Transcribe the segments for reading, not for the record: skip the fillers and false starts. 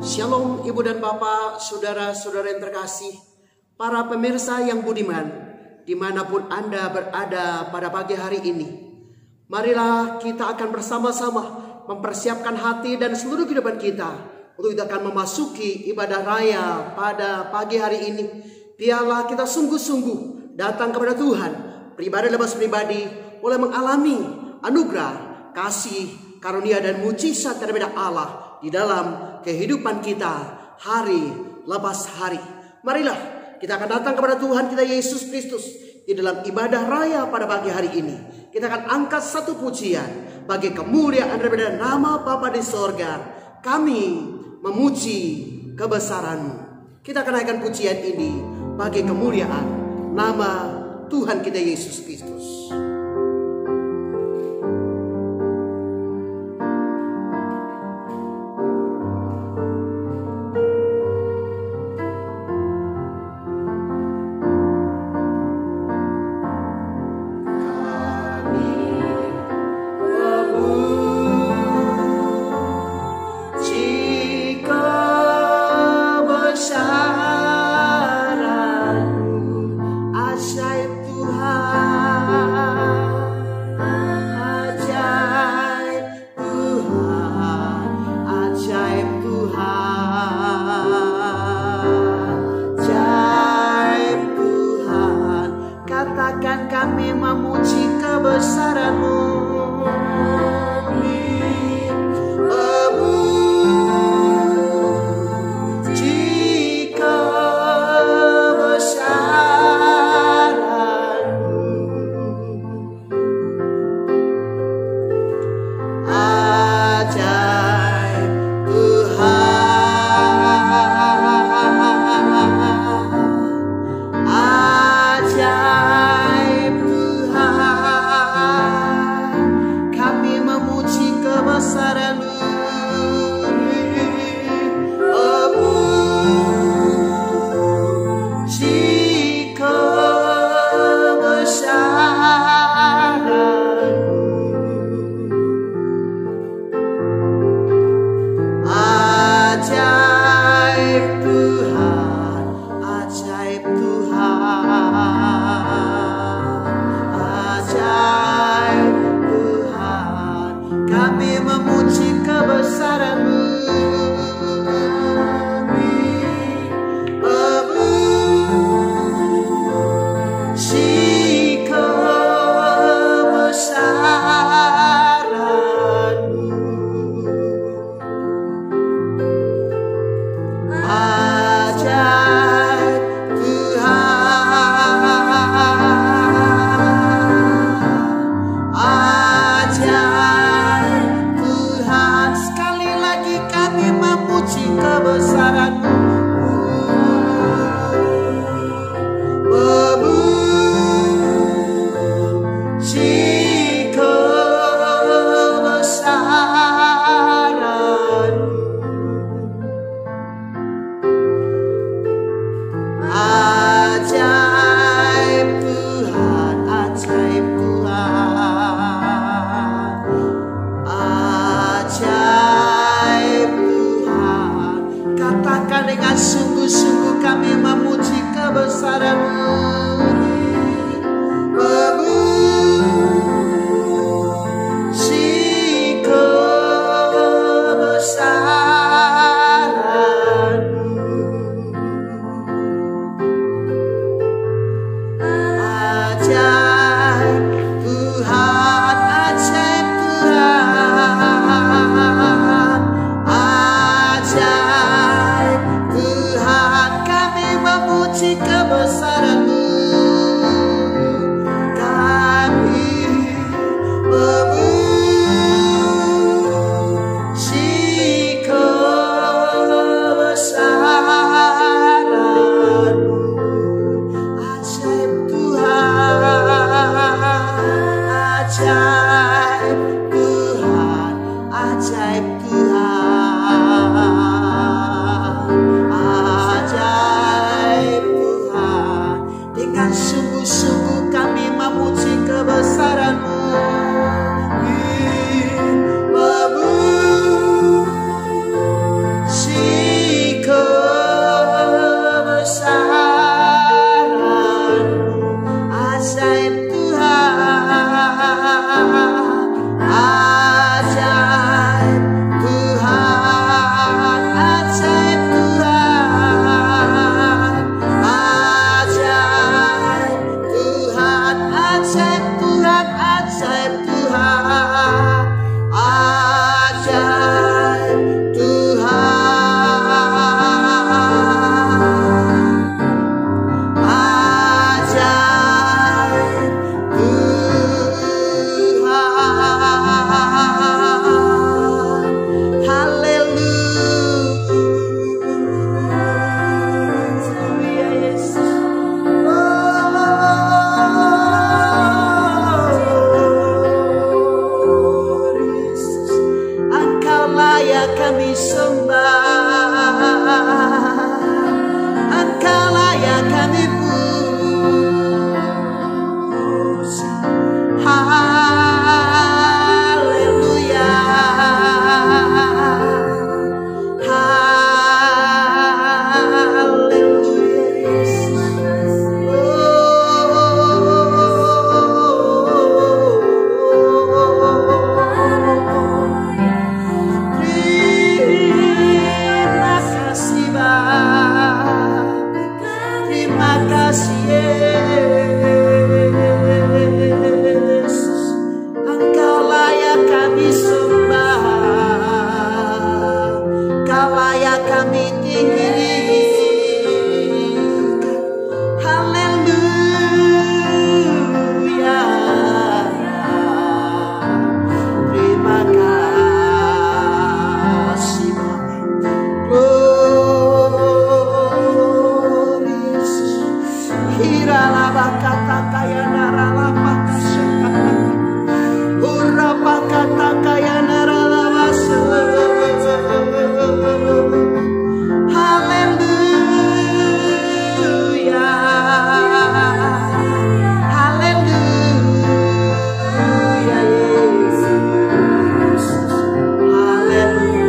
Shalom Ibu dan Bapak, saudara-saudara yang terkasih, para pemirsa yang budiman, dimanapun Anda berada pada pagi hari ini. Marilah kita akan bersama-sama mempersiapkan hati dan seluruh kehidupan kita untuk kita akan memasuki ibadah raya pada pagi hari ini. Biarlah kita sungguh-sungguh datang kepada Tuhan, pribadi lepas pribadi, boleh mengalami anugerah, kasih, karunia dan mujizat daripada Allah di dalam kehidupan kita hari lepas hari. Marilah kita akan datang kepada Tuhan kita Yesus Kristus di dalam ibadah raya pada pagi hari ini. Kita akan angkat satu pujian bagi kemuliaan daripada nama Bapa di sorga. Kami memuji kebesaran-Mu. Kita akan naikkan pujian ini bagi kemuliaan nama Tuhan kita Yesus Kristus. Kami memuji kebesaran kami tinggikan. Haleluya. Terima kasih Bapa. Glory. Hirala bakata kaya narala pakasya. Urapa kata kaya narala basa. Haleluya. Haleluya Yesus. Haleluya.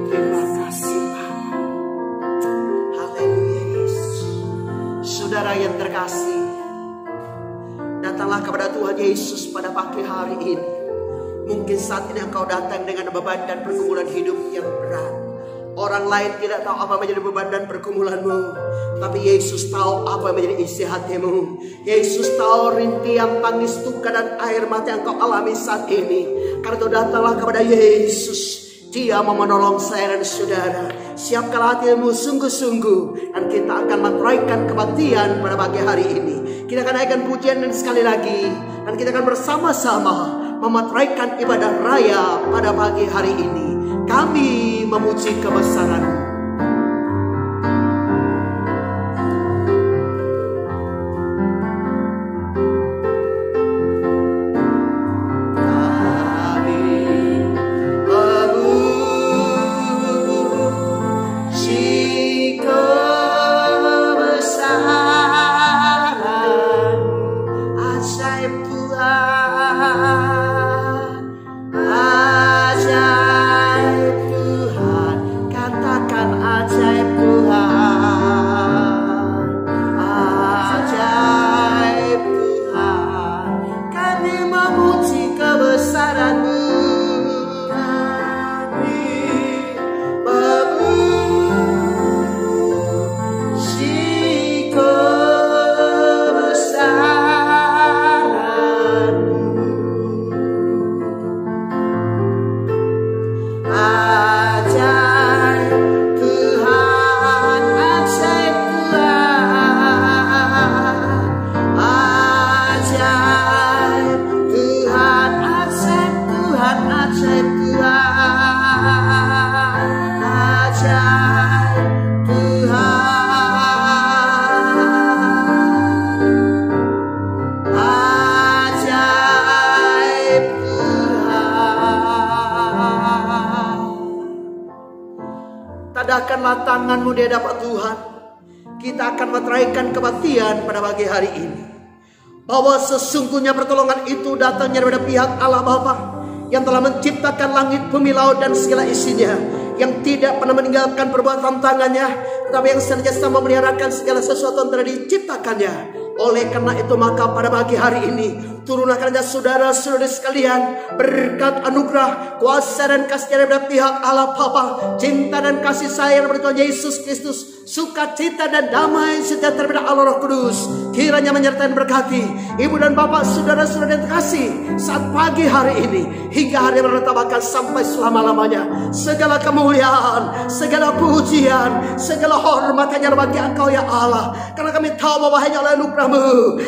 Terima kasih Bapa. Haleluya Yesus. Saudara yang terkasih, datanglah kepada Tuhan Yesus pada pagi hari ini. Mungkin saat ini engkau datang dengan beban dan pergumulan hidup yang berat. Orang lain tidak tahu apa menjadi beban dan pergumulanmu, tapi Yesus tahu apa yang menjadi isi hatimu. Yesus tahu rintihan, tangis, duka dan air mata yang engkau alami saat ini. Karena itu datanglah kepada Yesus. Dia mau menolong saya dan saudara. Siapkan hatimu sungguh-sungguh, dan kita akan menaikkan kebaktian pada pagi hari ini. Kita akan naikkan pujian dan sekali lagi, dan kita akan bersama-sama memetraikan ibadah raya pada pagi hari ini. Kami memuji kebesaran. Tadahkanlah tanganmu di hadapan Tuhan. Kita akan meteraikan kebaktian pada pagi hari ini, bahwa sesungguhnya pertolongan itu datangnya daripada pihak Allah Bapa yang telah menciptakan langit, bumi, laut dan segala isinya, yang tidak pernah meninggalkan perbuatan tangannya, tetapi yang senantiasa memeliharakan segala sesuatu yang telah diciptakannya. Oleh karena itu maka pada pagi hari ini turunkanlah saudara-saudari sekalian berkat, anugerah, kuasa dan kasih dari pihak Allah Bapa, cinta dan kasih sayang dari Tuhan Yesus Kristus, sukacita dan damai sejahtera dari Allah Roh Kudus kiranya menyertai dan berkati ibu dan bapak, saudara-saudara yang terkasih saat pagi hari ini hingga hari menetapkan sampai selama-lamanya. Segala kemuliaan, segala pujian, segala hormat hanya bagi Engkau ya Allah, karena kami tahu bahwa hanya oleh anugerah-Mu,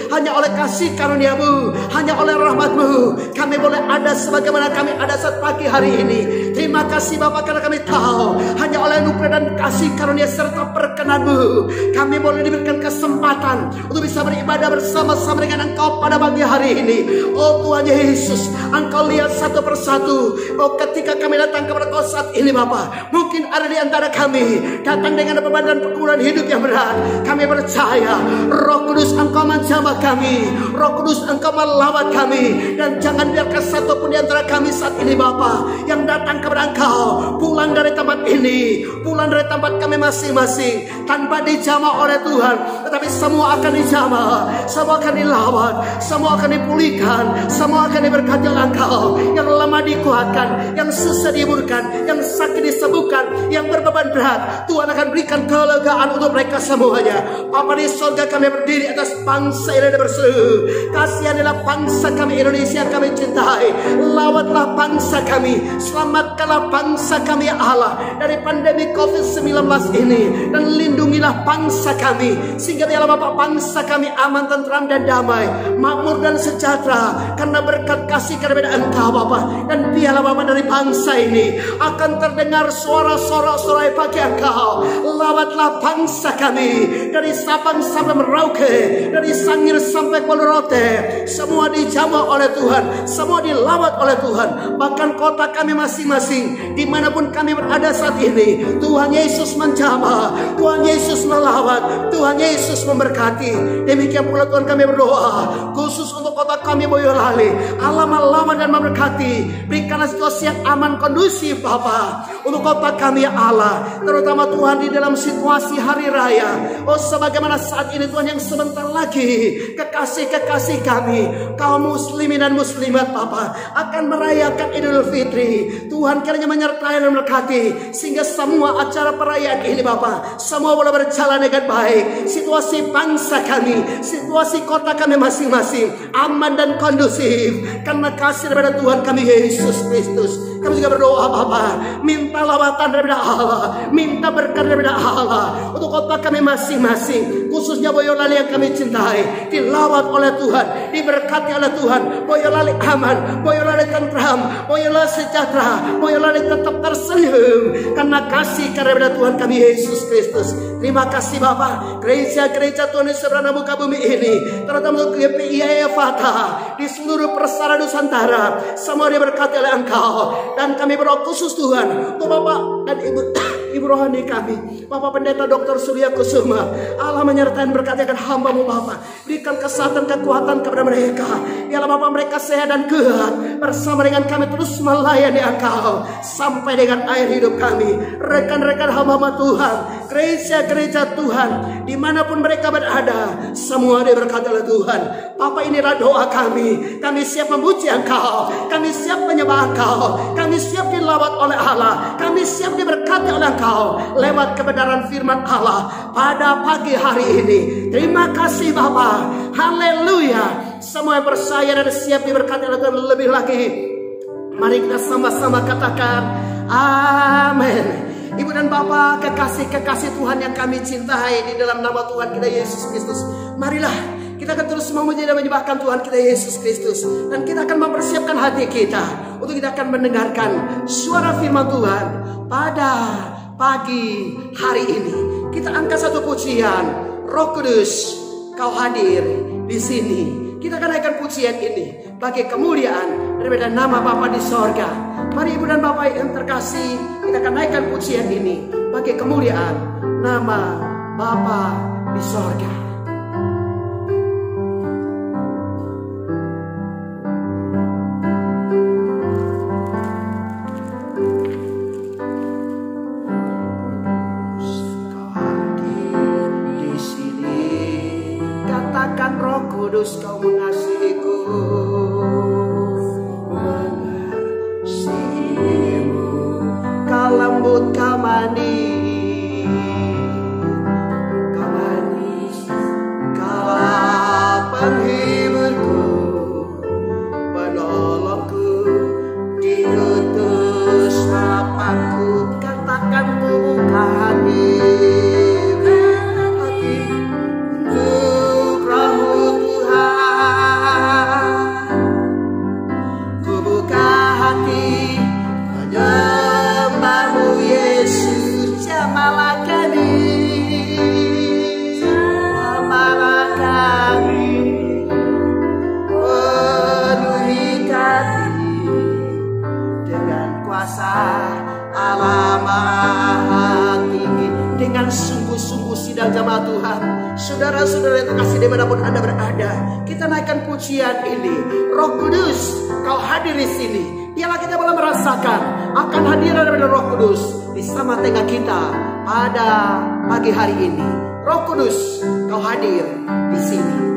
hanya oleh kasih karunia-Mu, hanya oleh rahmat-Mu kami boleh ada sebagaimana kami ada saat pagi hari ini. Terima kasih Bapa, karena kami tahu hanya oleh anugerah dan kasih karunia serta perkenan-Mu kami boleh diberikan kesempatan untuk bisa beribadah bersama-sama dengan Engkau pada pagi hari ini. Oh Tuhan Yesus, Engkau lihat satu persatu. Oh ketika kami datang kepada Kau saat ini Bapa, mungkin ada di antara kami datang dengan beban dan pergumulan hidup yang berat. Kami percaya Roh Kudus Engkau menjamah kami, Roh Kudus Engkau melawat kami, dan jangan biarkan satupun di antara kami saat ini Bapa yang datang kepada Engkau pulang dari tempat ini, pulang dari tempat kami masing-masing tanpa dijamah oleh Tuhan, tetapi semua akan dijamah, semua akan dilawat, semua akan dipulihkan, semua akan diberkati oleh Engkau. Yang lemah dikuatkan, yang susah dihiburkan, yang sakit disembuhkan, yang berbeban berat Tuhan akan berikan kelegaan untuk mereka semuanya. Bapa di surga, kami berdiri atas bangsa ini berseru. Kasihanilah bangsa kami Indonesia yang kami cintai, lawatlah bangsa kami, selamat Selamatkanlah bangsa kami ya Allah dari pandemi COVID-19 ini, dan lindungilah bangsa kami sehingga ya Allah Bapak, bangsa kami aman, tentram dan damai, makmur dan sejahtera karena berkat kasih karunia Engkau Bapak. Dan biarlah Bapak, dari bangsa ini akan terdengar suara-suara bagi Engkau. Lawatlah bangsa kami dari Sabang sampai Merauke, dari Sangir sampai Kolorote, semua dijamah oleh Tuhan, semua dilawat oleh Tuhan. Bahkan kota kami masing-masing, dimanapun kami berada saat ini, Tuhan Yesus menjamah, Tuhan Yesus melawat, Tuhan Yesus memberkati. Demikian pula Tuhan kami berdoa khusus untuk kota kami Boyolali. Allah melawat dan memberkati. Berikanlah situasi yang aman, kondusif Bapa untuk kota kami ya Allah, terutama Tuhan di dalam situasi hari raya. Oh, sebagaimana saat ini Tuhan, yang sebentar lagi kekasih-kekasih kami kaum muslimin dan muslimat Bapa akan merayakan Idul Fitri. Tuhan kiranya menyertai dan memberkati sehingga semua acara perayaan ini Bapa, semua boleh berjalan dengan baik. Situasi bangsa kami, situasi kota kami masing-masing aman dan kondusif karena kasih daripada Tuhan kami Yesus Kristus. Kami juga berdoa Bapa, minta lawatan daripada Allah, minta berkat daripada Allah untuk kota kami masing-masing, khususnya Boyolali yang kami cintai, dilawat oleh Tuhan, diberkati oleh Tuhan. Boyolali aman, Boyolali tentram, Boyolali sejahtera, Boyolali tetap tersenyum karena kasih karunia Tuhan kami Yesus Kristus. Terima kasih Bapa. Gereja-gereja Tuhan di seberang muka bumi ini, terutama untuk GPI Fatah di seluruh persara Nusantara, semua diberkati oleh Engkau. Dan kami berdoa khusus Tuhan untuk Bapak dan Ibu rohani kami, Bapak Pendeta Dr. Surya Kusuma. Allah menyertai berkati akan hamba-Mu Bapak. Berikan kesehatan, kekuatan kepada mereka. Biarlah Bapak mereka sehat dan kuat bersama dengan kami terus melayani Engkau sampai dengan akhir hidup kami. Rekan-rekan hamba-Mu Tuhan, gereja-gereja Tuhan dimanapun mereka berada, semua diberkati oleh Tuhan. Bapak, inilah doa kami. Kami siap memuji Engkau, kami siap menyembah Engkau, kami siap dilawat oleh Allah, kami siap diberkati oleh Engkau lewat kebenaran firman Allah pada pagi hari ini. Terima kasih Bapa. Haleluya. Semua yang percaya dan siap diberkati oleh Tuhan lebih lagi, mari kita sama-sama katakan amin. Ibu dan Bapak, kekasih-kekasih Tuhan yang kami cintai di dalam nama Tuhan kita Yesus Kristus, marilah kita akan terus memuji dan menyembahkan Tuhan kita Yesus Kristus. Dan kita akan mempersiapkan hati kita untuk kita akan mendengarkan suara firman Tuhan pada pagi hari ini. Kita angkat satu pujian, Roh Kudus, Kau hadir di sini. Kita akan naikkan pujian ini bagi kemuliaan daripada nama Bapa di sorga. Mari Ibu dan Bapak yang terkasih, kita akan naikkan pujian ini bagi kemuliaan nama Bapa di sorga. Kudus, Kau mengasihiku, mengasihimu, Kau lembut, Kau manis, Kau manis, Kau penghiburku, penolongku, diutus Bapakku. Katakan buka hati, dengan sungguh-sungguh sidang jamaah Tuhan. Saudara-saudara yang terkasih dimanapun Anda berada, kita naikkan pujian ini. Roh Kudus, Kau hadir di sini. Biarlah kita boleh merasakan akan hadiran dari Roh Kudus di sama tengah kita pada pagi hari ini. Roh Kudus, Kau hadir di sini.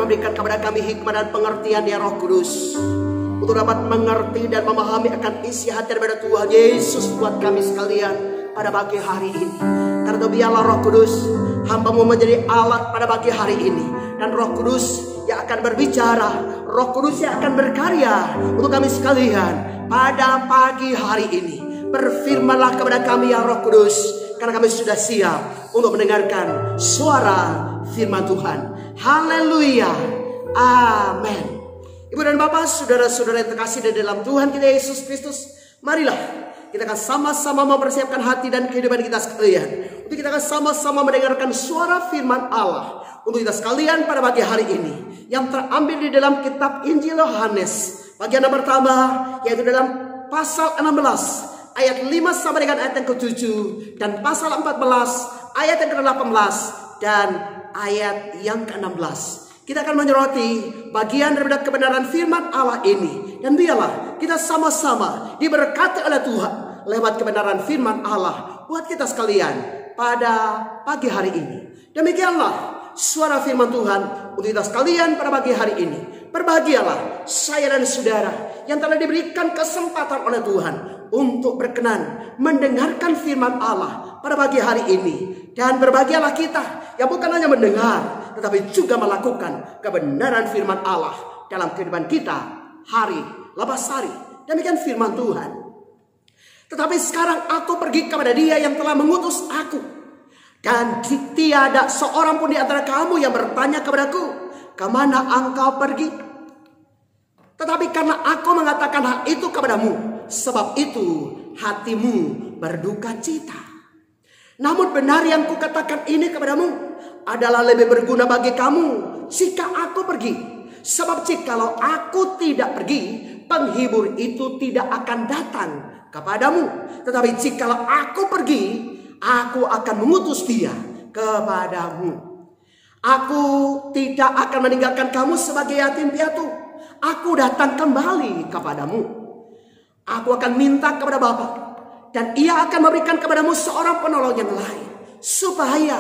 memberikan kepada kami hikmah dan pengertian ya Roh Kudus, untuk dapat mengerti dan memahami akan isi hati daripada Tuhan Yesus buat kami sekalian pada pagi hari ini. Karena itu biarlah Roh Kudus, hamba-Mu menjadi alat pada pagi hari ini, dan Roh Kudus yang akan berbicara, Roh Kudus yang akan berkarya untuk kami sekalian pada pagi hari ini. Berfirmanlah kepada kami ya Roh Kudus, karena kami sudah siap untuk mendengarkan suara firman Tuhan. Haleluya, amin. Ibu dan Bapak, saudara-saudara yang terkasih di dalam Tuhan kita Yesus Kristus, marilah kita akan sama-sama mempersiapkan hati dan kehidupan kita sekalian, untuk kita akan sama-sama mendengarkan suara firman Allah untuk kita sekalian pada pagi hari ini, yang terambil di dalam kitab Injil Yohanes bagian yang pertama, yaitu dalam pasal 16 ayat 5 sampai dengan ayat yang ke-7, dan pasal 14 ayat yang ke-18 dan ayat yang ke-16. Kita akan menyoroti bagian daripada kebenaran firman Allah ini, dan biarlah kita sama-sama diberkati oleh Tuhan lewat kebenaran firman Allah buat kita sekalian pada pagi hari ini. Demikianlah suara firman Tuhan untuk kita sekalian pada pagi hari ini. Berbahagialah saya dan saudara yang telah diberikan kesempatan oleh Tuhan untuk berkenan mendengarkan firman Allah pada pagi hari ini. Dan berbahagialah kita yang bukan hanya mendengar, tetapi juga melakukan kebenaran firman Allah dalam kehidupan kita hari lepas hari. Demikian firman Tuhan. Tetapi sekarang aku pergi kepada Dia yang telah mengutus aku, dan tiada seorang pun di antara kamu yang bertanya kepadaku, kemana engkau pergi? Tetapi karena aku mengatakan hal itu kepadamu, sebab itu hatimu berduka cita. Namun benar yang kukatakan ini kepadamu adalah lebih berguna bagi kamu jika aku pergi. Sebab jikalau aku tidak pergi, penghibur itu tidak akan datang kepadamu. Tetapi jikalau aku pergi, aku akan mengutus Dia kepadamu. Aku tidak akan meninggalkan kamu sebagai yatim piatu. Aku datang kembali kepadamu. Aku akan minta kepada Bapa, dan Ia akan memberikan kepadamu seorang penolong yang lain, supaya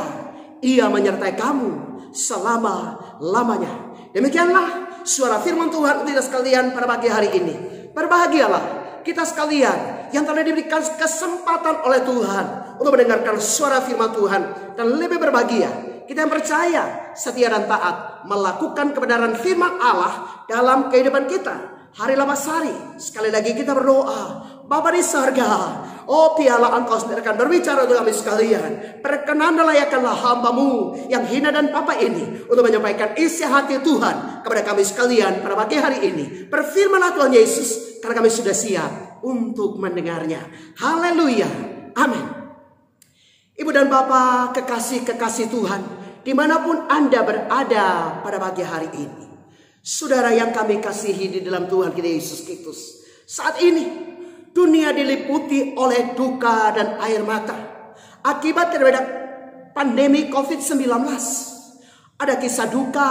Ia menyertai kamu selama-lamanya. Demikianlah suara firman Tuhan untuk kita sekalian pada pagi hari ini. Berbahagialah kita sekalian yang telah diberikan kesempatan oleh Tuhan untuk mendengarkan suara firman Tuhan, dan lebih berbahagia kita yang percaya, setia dan taat melakukan kebenaran firman Allah dalam kehidupan kita hari lepas hari. Sekali lagi kita berdoa, Bapa di sorga, oh piala Engkau sendiri akan berbicara untuk kami sekalian. Perkenanlah layakanlah hamba-Mu yang hina dan papa ini untuk menyampaikan isi hati Tuhan kepada kami sekalian pada pagi hari ini. Berfirmanlah Tuhan Yesus, karena kami sudah siap untuk mendengarnya. Haleluya, amin. Ibu dan Bapak, kekasih-kekasih Tuhan, dimanapun Anda berada pada pagi hari ini, saudara yang kami kasihi di dalam Tuhan kita Yesus Kristus, saat ini dunia diliputi oleh duka dan air mata akibat daripada pandemi COVID-19. Ada kisah duka,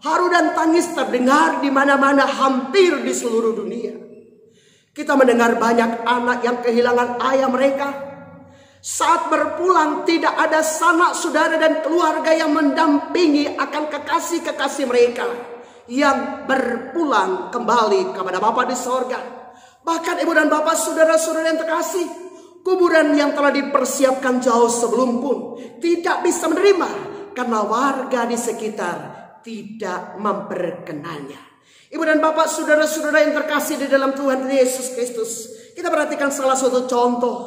haru dan tangis terdengar di mana-mana hampir di seluruh dunia. Kita mendengar banyak anak yang kehilangan ayah mereka. Saat berpulang tidak ada sanak saudara dan keluarga yang mendampingi akan kekasih-kekasih mereka yang berpulang kembali kepada Bapa di sorga. Bahkan ibu dan bapak, saudara-saudara yang terkasih, kuburan yang telah dipersiapkan jauh sebelum pun tidak bisa menerima karena warga di sekitar tidak memperkenalnya. Ibu dan bapak, saudara-saudara yang terkasih di dalam Tuhan Yesus Kristus, kita perhatikan salah satu contoh.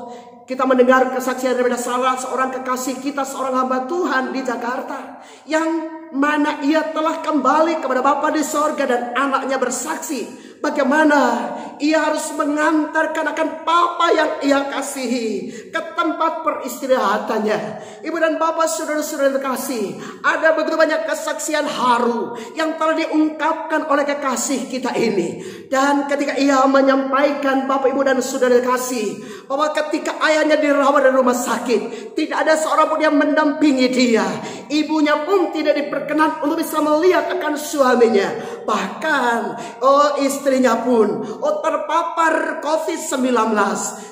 Kita mendengar kesaksian daripada salah seorang kekasih kita, seorang hamba Tuhan di Jakarta, yang mana ia telah kembali kepada Bapa di sorga, dan anaknya bersaksi bagaimana ia harus mengantarkan akan papa yang ia kasihi ke tempat peristirahatannya. Ibu dan bapak, saudara-saudara yang terkasih, ada begitu banyak kesaksian haru yang telah diungkapkan oleh kekasih kita ini. Dan ketika ia menyampaikan, Bapak, Ibu, dan saudara kasih, bahwa ketika ayahnya dirawat di rumah sakit, tidak ada seorang pun yang mendampingi dia. Ibunya pun tidak diperkenan untuk bisa melihat akan suaminya. Bahkan istri istrinya pun terpapar COVID-19,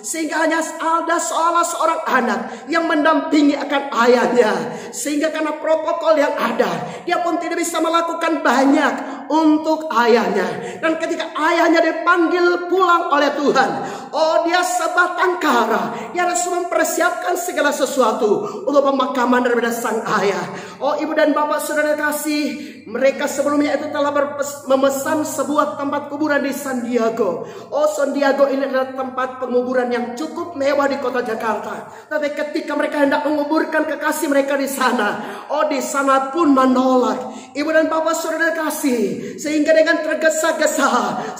sehingga hanya ada seorang anak yang mendampingi akan ayahnya, sehingga karena protokol yang ada, dia pun tidak bisa melakukan banyak untuk ayahnya. Dan ketika ayahnya dipanggil pulang oleh Tuhan, dia sebatang kara, dia harus mempersiapkan segala sesuatu untuk pemakaman daripada sang ayah. Ibu dan bapak saudara kasih, mereka sebelumnya itu telah memesan sebuah tempat kuburan di San Diego. San Diego ini adalah tempat penguburan yang cukup mewah di kota Jakarta. Tapi ketika mereka hendak menguburkan kekasih mereka di sana, di sana pun menolak. Ibu dan bapak saudara kasih, sehingga dengan tergesa-gesa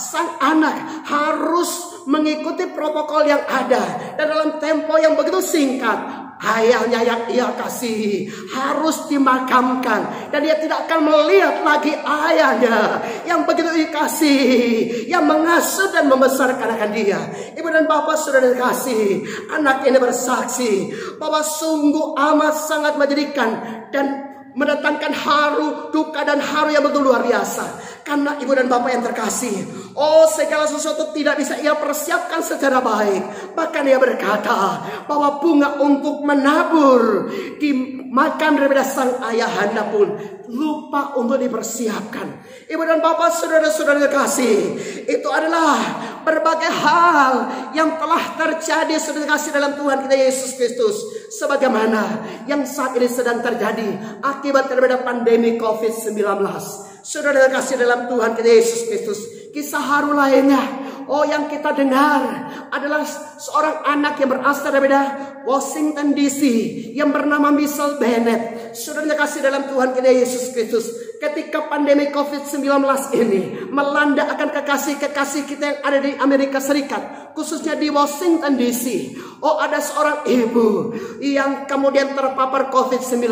sang anak harus mengikuti protokol yang ada, dan dalam tempo yang begitu singkat ayahnya yang ia kasihi harus dimakamkan, dan dia tidak akan melihat lagi ayahnya yang begitu dikasihi, yang mengasuh dan membesarkan akan dia. Ibu dan bapak saudara kasih, anak ini bersaksi bahwa sungguh amat sangat menjadikan dan mendatangkan haru, duka dan haru yang begitu luar biasa. Karena ibu dan bapak yang terkasih, segala sesuatu tidak bisa ia persiapkan secara baik. Bahkan ia berkata bahwa bunga untuk menabur dimakan daripada sang ayahanda pun lupa untuk dipersiapkan. Ibu dan bapak saudara-saudara terkasih, itu adalah berbagai hal yang telah terjadi saudara kasih dalam Tuhan kita Yesus Kristus, sebagaimana yang saat ini sedang terjadi akibat daripada pandemi COVID-19. Saudara kasih dalam Tuhan kita Yesus Kristus, kisah haru lainnya yang kita dengar adalah seorang anak yang berasal daripada Washington DC yang bernama Michelle Bennett. Saudara kasih dalam Tuhan kita Yesus Kristus, ketika pandemi COVID-19 ini melanda akan kekasih-kekasih kita yang ada di Amerika Serikat, khususnya di Washington DC, ada seorang ibu yang kemudian terpapar COVID-19,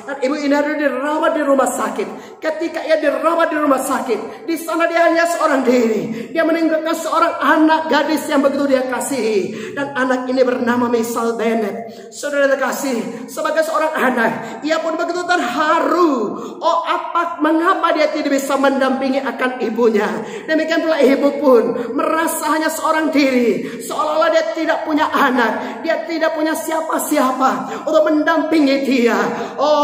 dan ibu ini harus dirawat di rumah sakit. Ketika ia dirawat di rumah sakit, di sana dia hanya seorang diri. Dia meninggalkan seorang anak gadis yang begitu dia kasihi, dan anak ini bernama Michelle Bennett. Saudara terkasih, sebagai seorang anak, ia pun begitu terharu. Mengapa dia tidak bisa mendampingi akan ibunya? Demikian pula ibu pun merasa hanya seorang diri, seolah-olah dia tidak punya anak, dia tidak punya siapa-siapa untuk mendampingi dia.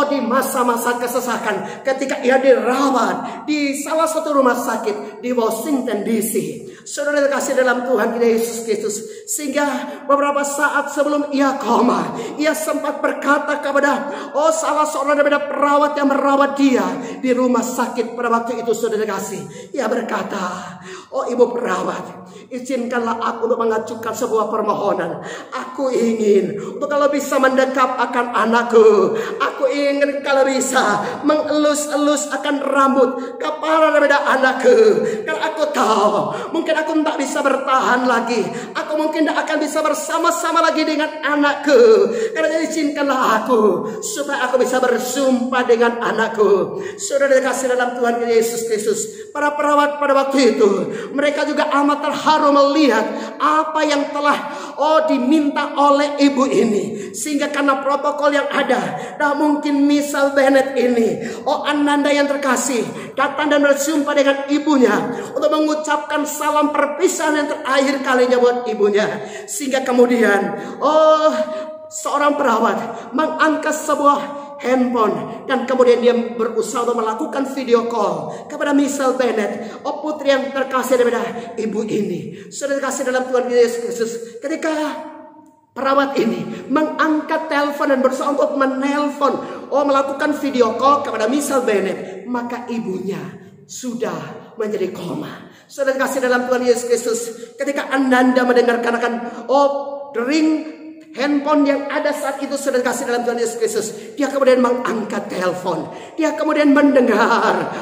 Di masa-masa kesesakan, ketika ia dirawat di salah satu rumah sakit di Washington DC. Saudara terkasih dalam Tuhan kita Yesus Kristus, sehingga beberapa saat sebelum ia koma, ia sempat berkata kepada salah seorang daripada perawat yang merawat dia di rumah sakit pada waktu itu. Saudara terkasih, ia berkata, ibu perawat, izinkanlah aku untuk mengajukan sebuah permohonan. Aku ingin untuk kalau bisa mendekap akan anakku. Aku ingin kalau bisa mengelus-elus akan rambut kepala daripada anakku. Karena aku tahu mungkin aku tidak bisa bertahan lagi. Aku mungkin tidak akan bisa bersama-sama lagi dengan anakku. Karena izinkanlah aku supaya aku bisa bersumpah dengan anakku. Saudara dikasih dalam Tuhan Yesus Kristus, para perawat pada waktu itu mereka juga amat terharu melihat apa yang telah diminta oleh ibu ini, sehingga karena protokol yang ada, mungkin Michelle Bennett ini, Ananda yang terkasih, datang dan bersumpah dengan ibunya untuk mengucapkan salam perpisahan yang terakhir kalinya buat ibunya. Sehingga kemudian seorang perawat mengangkat sebuah handphone, dan kemudian dia berusaha untuk melakukan video call kepada Michelle Bennett, putri yang terkasih daripada ibu ini. Saudara terkasih dalam Tuhan Yesus Kristus, ketika perawat ini mengangkat telepon dan berusaha untuk melakukan video call kepada Michelle Bennett, maka ibunya sudah menjadi koma. Saudara terkasih dalam Tuhan Yesus Kristus, ketika Ananda mendengarkan akan dering handphone yang ada saat itu, saudara kasih dalam Tuhan Yesus Kristus, dia kemudian mengangkat telepon. Dia kemudian mendengar,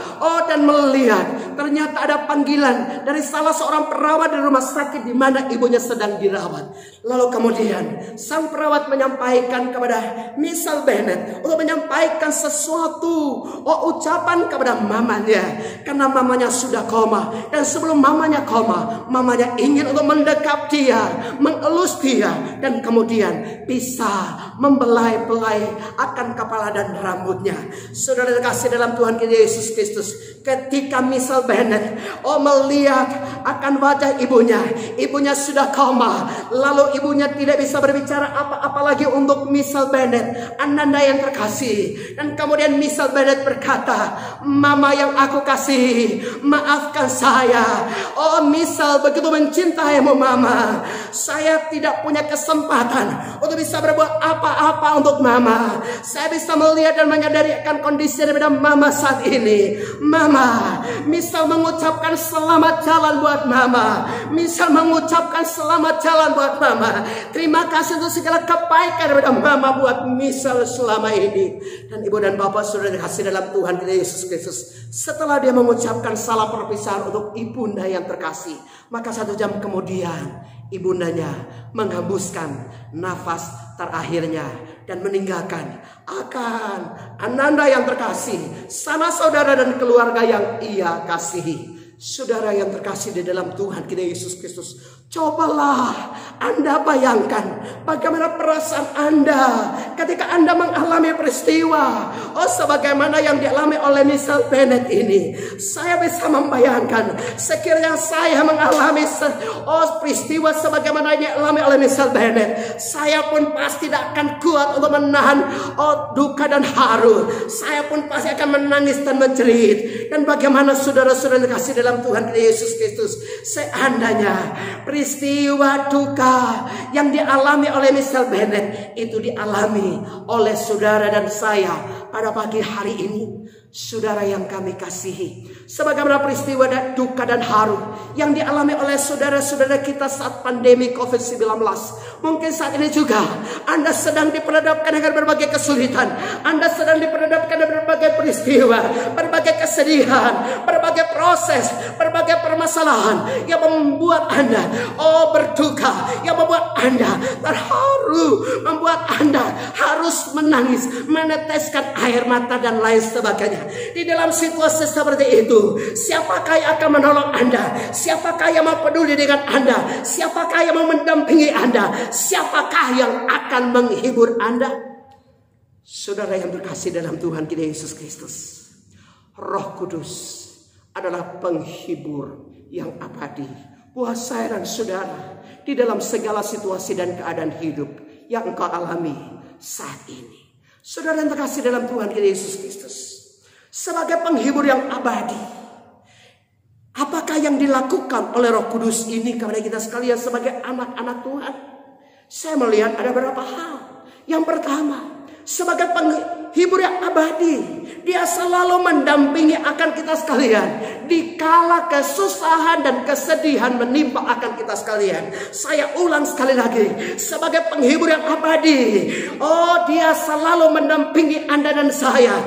dan melihat ternyata ada panggilan dari salah seorang perawat di rumah sakit di mana ibunya sedang dirawat. Lalu kemudian sang perawat menyampaikan kepada Michelle Bennett untuk menyampaikan sesuatu, ucapan kepada mamanya, karena mamanya sudah koma. Dan sebelum mamanya koma, mamanya ingin untuk mendekap dia, mengelus dia, dan kemudian bisa membelai-belai akan memotongkan kepala dan rambutnya. Saudara terkasih dalam Tuhan kita Yesus Kristus, ketika Michelle Bennett melihat akan wajah ibunya, ibunya sudah koma, lalu ibunya tidak bisa berbicara apa-apa lagi untuk Michelle Bennett, ananda yang terkasih. Dan kemudian Michelle Bennett berkata, "Mama yang aku kasih, maafkan saya. Oh Michelle, begitu mencintaimu Mama. Saya tidak punya kesempatan untuk bisa berbuat apa-apa untuk Mama. Saya bisa melihat dan menyadari akan kondisi daripada Mama saat ini. Mama," Michelle mengucapkan selamat jalan buat Mama. Michelle mengucapkan selamat jalan buat Mama. Terima kasih untuk segala kebaikan daripada Mama buat Michelle selama ini. Dan ibu dan bapak sudah dikasih dalam Tuhan kita Yesus Kristus, setelah dia mengucapkan salam perpisahan untuk ibunda yang terkasih, maka 1 jam kemudian ibundanya menghembuskan nafas terakhirnya dan meninggalkan akan ananda yang terkasih, sanak saudara dan keluarga yang ia kasihi. Saudara yang terkasih di dalam Tuhan kita Yesus Kristus, cobalah Anda bayangkan bagaimana perasaan Anda ketika Anda mengalami peristiwa sebagaimana yang dialami oleh Michelle Bennett ini. Saya bisa membayangkan sekiranya saya mengalami peristiwa sebagaimana yang dialami oleh Michelle Bennett, saya pun pasti tidak akan kuat untuk menahan duka dan haru. Saya pun pasti akan menangis dan menjerit. Dan bagaimana saudara-saudara dikasih dalam Tuhan Yesus Kristus, seandainya peristiwa duka yang dialami oleh Michelle Bennett itu dialami oleh saudara dan saya pada pagi hari ini, saudara yang kami kasihi, sebagaimana peristiwa duka dan haru yang dialami oleh saudara-saudara kita saat pandemi COVID-19, mungkin saat ini juga Anda sedang diperhadapkan dengan berbagai kesulitan, Anda sedang diperhadapkan dengan berbagai peristiwa, berbagai kesedihan, berbagai proses, berbagai permasalahan yang membuat Anda berduka, yang membuat Anda terharu, membuat Anda harus menangis, meneteskan air mata dan lain sebagainya. Di dalam situasi seperti itu, siapakah yang akan menolong Anda? Siapakah yang mau peduli dengan Anda? Siapakah yang mau mendampingi Anda? Siapakah yang akan menghibur Anda? Saudara yang terkasih dalam Tuhan kita Yesus Kristus, Roh Kudus adalah penghibur yang abadi buat saya dan saudara di dalam segala situasi dan keadaan hidup yang engkau alami saat ini. Saudara yang terkasih dalam Tuhan kita Yesus Kristus, sebagai penghibur yang abadi, apakah yang dilakukan oleh Roh Kudus ini kepada kita sekalian sebagai anak-anak Tuhan? Saya melihat ada beberapa hal. Yang pertama, sebagai penghibur yang abadi, dia selalu mendampingi akan kita sekalian dikala kesusahan dan kesedihan menimpa akan kita sekalian. Saya ulang sekali lagi, sebagai penghibur yang abadi, dia selalu mendampingi Anda dan saya.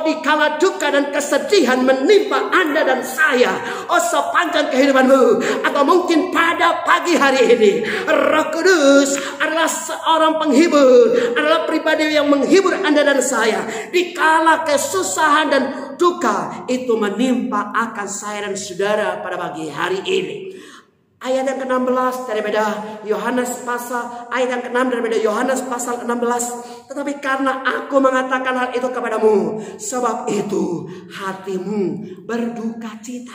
Dikala duka dan kesedihan menimpa Anda dan saya, sepanjang kehidupanmu, atau mungkin pada pagi hari ini, Roh Kudus adalah seorang penghibur, adalah pribadi yang menghibur Anda dan saya dikala kesusahan dan duka itu menimpa akan saya dan saudara pada pagi hari ini. Ayat yang ke-16 daripada Yohanes pasal Yohanes pasal 16. Tetapi karena aku mengatakan hal itu kepadamu, sebab itu hatimu berduka cita.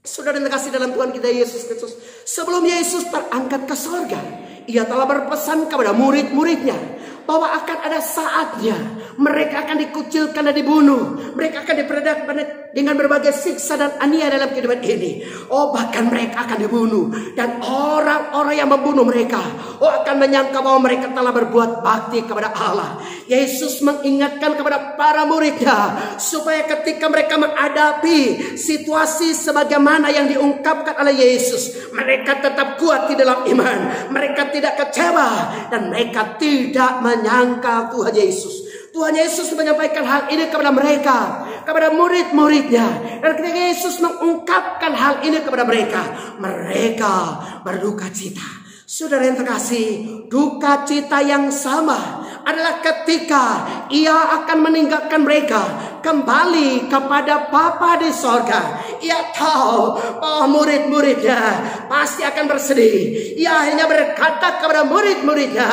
Saudara yang terkasih dalam Tuhan kita Yesus Kristus, sebelum Yesus terangkat ke surga, ia telah berpesan kepada murid-muridnya bahwa akan ada saatnya mereka akan dikucilkan dan dibunuh. Mereka akan diperhadapkan dengan berbagai siksa dan aniaya dalam kehidupan ini. Bahkan mereka akan dibunuh. Dan orang-orang yang membunuh mereka akan menyangka bahwa mereka telah berbuat bakti kepada Allah. Yesus mengingatkan kepada para muridnya supaya ketika mereka menghadapi situasi sebagaimana yang diungkapkan oleh Yesus, mereka tetap kuat di dalam iman. Mereka tidak kecewa dan mereka tidak menyangkal Tuhan Yesus. Tuhan Yesus menyampaikan hal ini kepada mereka, kepada murid-muridnya. Dan ketika Yesus mengungkapkan hal ini kepada mereka, mereka berduka cita. Saudara yang terkasih, duka cita yang sama adalah ketika ia akan meninggalkan mereka kembali kepada Bapa di sorga. Ia tahu bahwa murid-muridnya pasti akan bersedih. Ia hanya berkata kepada murid-muridnya,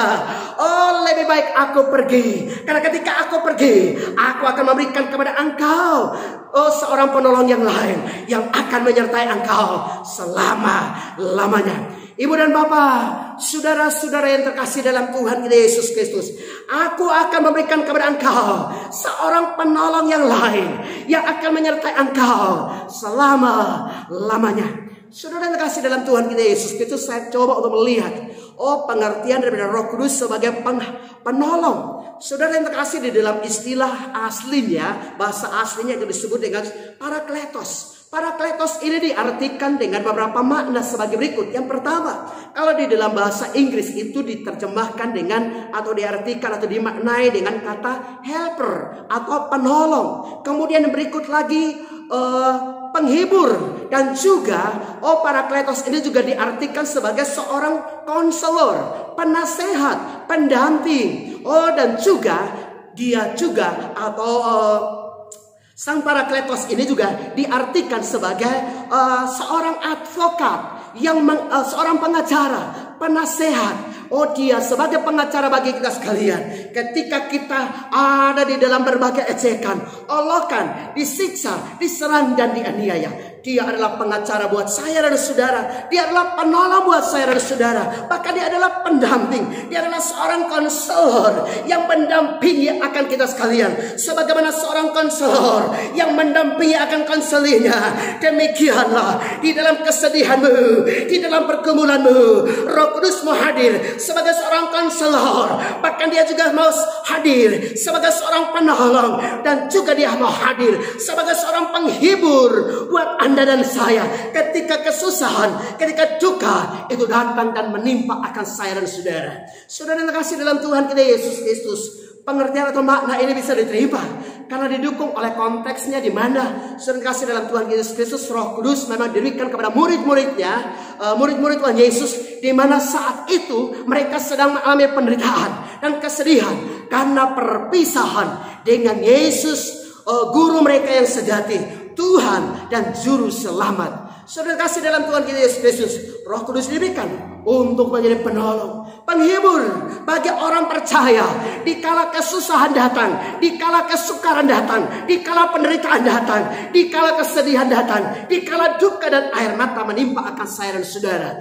oh lebih baik aku pergi, karena ketika aku pergi, aku akan memberikan kepada engkau seorang penolong yang lain yang akan menyertai engkau selama-lamanya. Ibu dan bapak, saudara-saudara yang terkasih dalam Tuhan kita Yesus Kristus, aku akan memberikan kepada engkau seorang penolong yang lain yang akan menyertai engkau selama-lamanya. Saudara yang terkasih dalam Tuhan kita Yesus Kristus, saya coba untuk melihat pengertian daripada Roh Kudus sebagai penolong. Saudara yang terkasih, di dalam istilah aslinya, bahasa aslinya itu disebut dengan parakletos. Parakletos ini diartikan dengan beberapa makna sebagai berikut. Yang pertama, kalau di dalam bahasa Inggris itu diterjemahkan dengan atau diartikan atau dimaknai dengan kata helper atau penolong. Kemudian yang berikut lagi penghibur, dan juga parakletos ini juga diartikan sebagai seorang konselor, penasehat, pendamping. Dan juga dia juga atau sang parakletos ini juga diartikan sebagai seorang advokat, seorang pengacara, penasehat. Dia sebagai pengacara bagi kita sekalian. Ketika kita ada di dalam berbagai ejekan, olokan, disiksa, diserang dan dianiaya, dia adalah pengacara buat saya dan saudara. Dia adalah penolong buat saya dan saudara. Bahkan dia adalah pendamping. Dia adalah seorang konselor yang mendampingi akan kita sekalian. Sebagaimana seorang konselor yang mendampingi akan konselinya, demikianlah di dalam kesedihanmu, di dalam pergumulanmu, Roh Kudus mau hadir sebagai seorang konselor. Bahkan dia juga mau hadir sebagai seorang penolong, dan juga dia mau hadir sebagai seorang penghibur buat Anda dan saya ketika kesusahan, ketika duka itu datang dan menimpa akan saya dan saudara. Saudara yang terkasih dalam Tuhan kita Yesus Kristus, pengertian atau makna ini bisa diterima karena didukung oleh konteksnya, di mana saudara kasih dalam Tuhan Yesus Kristus, Roh Kudus memang diberikan kepada murid-muridnya, murid-murid Tuhan Yesus, di mana saat itu mereka sedang mengalami penderitaan dan kesedihan karena perpisahan dengan Yesus, guru mereka yang sejati, Tuhan dan Juru Selamat. Saudara kasih dalam Tuhan kita Yesus Kristus, Roh Kudus diberikan untuk menjadi penolong, penghibur bagi orang percaya di kala kesusahan datang, di kala kesukaran datang, di kala penderitaan datang, di kala kesedihan datang, di kala duka dan air mata menimpa akan saya dan saudara.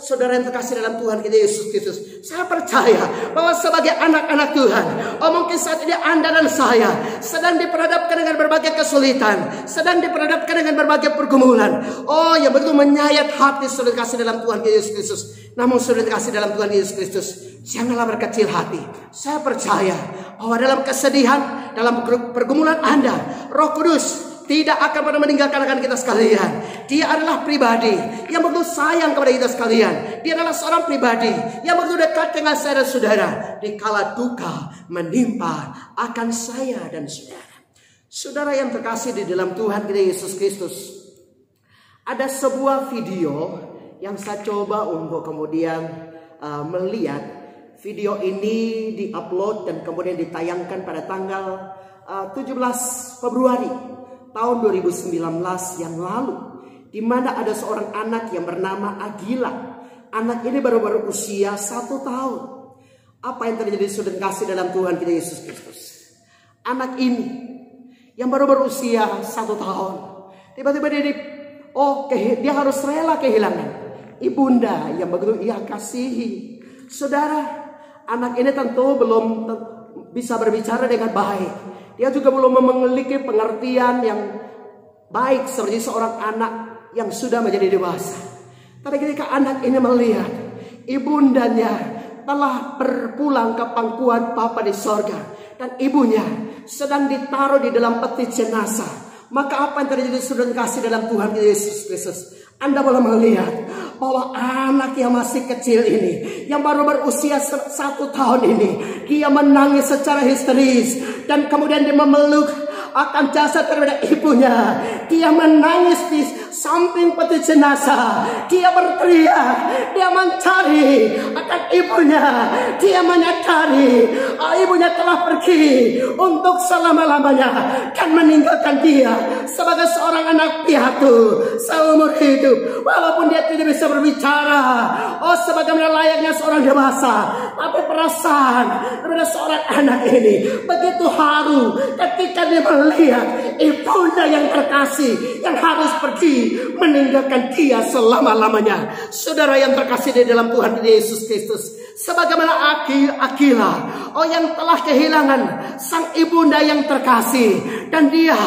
Saudara yang terkasih dalam Tuhan kita Yesus Kristus, saya percaya bahwa sebagai anak-anak Tuhan, mungkin saat ini Anda dan saya sedang diperhadapkan dengan berbagai kesulitan, sedang diperhadapkan dengan berbagai pergumulan. Yang begitu menyayat hati saudara kasih dalam Tuhan Yesus Kristus. Namun saudara kasih dalam Tuhan Yesus Kristus, janganlah berkecil hati. Saya percaya bahwa dalam kesedihan, dalam pergumulan Anda, Roh Kudus tidak akan pernah meninggalkan kita sekalian. Dia adalah pribadi yang begitu sayang kepada kita sekalian. Dia adalah seorang pribadi yang begitu dekat dengan saya dan saudara di kala duka menimpa akan saya dan saudara. Saudara yang terkasih di dalam Tuhan kita Yesus Kristus, ada sebuah video yang saya coba untuk kemudian melihat. Video ini diupload dan kemudian ditayangkan pada tanggal 17 Februari tahun 2019 yang lalu, di mana ada seorang anak yang bernama Agila. Anak ini baru berusia 1 tahun. Apa yang terjadi saudara kasih dalam Tuhan kita Yesus Kristus? Anak ini yang baru berusia 1 tahun, tiba-tiba dia harus rela kehilangan ibunda yang begitu ia kasihi. Saudara, anak ini tentu belum bisa berbicara dengan baik. Dia juga belum memiliki pengertian yang baik seperti seorang anak yang sudah menjadi dewasa. Tapi ketika anak ini melihat ibundanya telah berpulang ke pangkuan Bapa di sorga, dan ibunya sedang ditaruh di dalam peti jenazah, maka apa yang terjadi saudara kasih dalam Tuhan Yesus Kristus? Anda boleh melihat bahwa anak yang masih kecil ini, yang baru berusia 1 tahun ini, dia menangis secara histeris, dan kemudian dia memeluk akan jasad daripada ibunya. Dia menangis di samping peti jenazah. Dia berteriak, dia mencari akan ibunya. Dia menyadari ibunya telah pergi untuk selama-lamanya dan meninggalkan dia sebagai seorang anak piatu seumur hidup. Walaupun dia tidak bisa berbicara, sebagaimana layaknya seorang dewasa, tapi perasaan daripada seorang anak ini begitu haru ketika dia melihat ibunya yang terkasih yang harus pergi meninggalkan dia selama-lamanya. Saudara yang terkasih di dalam Tuhan Yesus Kristus, sebagaimana Aquila yang telah kehilangan sang ibunda yang terkasih, dan dia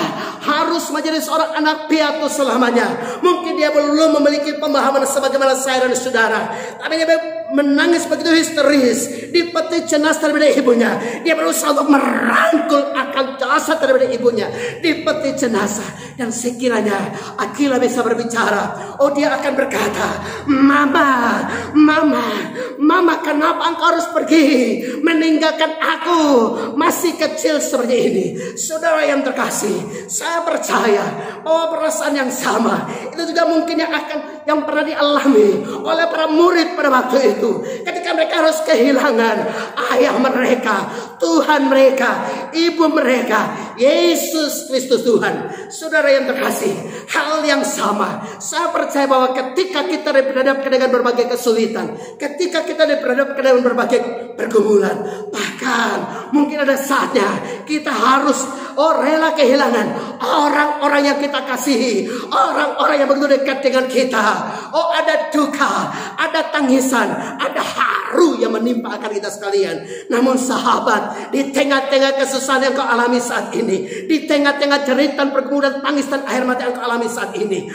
harus menjadi seorang anak piatu selamanya. Mungkin dia belum memiliki pemahaman sebagaimana saya dan saudara, tapi dia menangis begitu histeris di peti jenazah daripada ibunya. Dia berusaha untuk merangkul akan jasad daripada ibunya di peti jenazah. Dan sekiranya Aquila bisa berbicara, dia akan berkata, Mama, kenapa engkau harus pergi meninggalkan aku masih kecil seperti ini? Saudara yang terkasih, saya percaya bahwa perasaan yang sama itu juga mungkin yang pernah dialami oleh para murid pada waktu itu, ketika mereka harus kehilangan ayah mereka, Tuhan mereka, ibu mereka, Yesus Kristus Tuhan. Saudara yang terkasih, hal yang sama saya percaya bahwa ketika kita diperhadapkan dengan berbagai kesulitan, ketika kita diperhadapkan dengan berbagai pergumulan, bahkan mungkin ada saatnya kita harus rela kehilangan orang-orang yang kita kasihi, orang-orang yang begitu dekat dengan kita. Ada duka, ada tangisan, ada haru yang menimpa akan kita sekalian. Namun sahabat, di tengah-tengah kesusahan yang kau alami saat ini, di tengah-tengah jeritan, pergumulan, tangis dan air mata yang kau alami saat ini,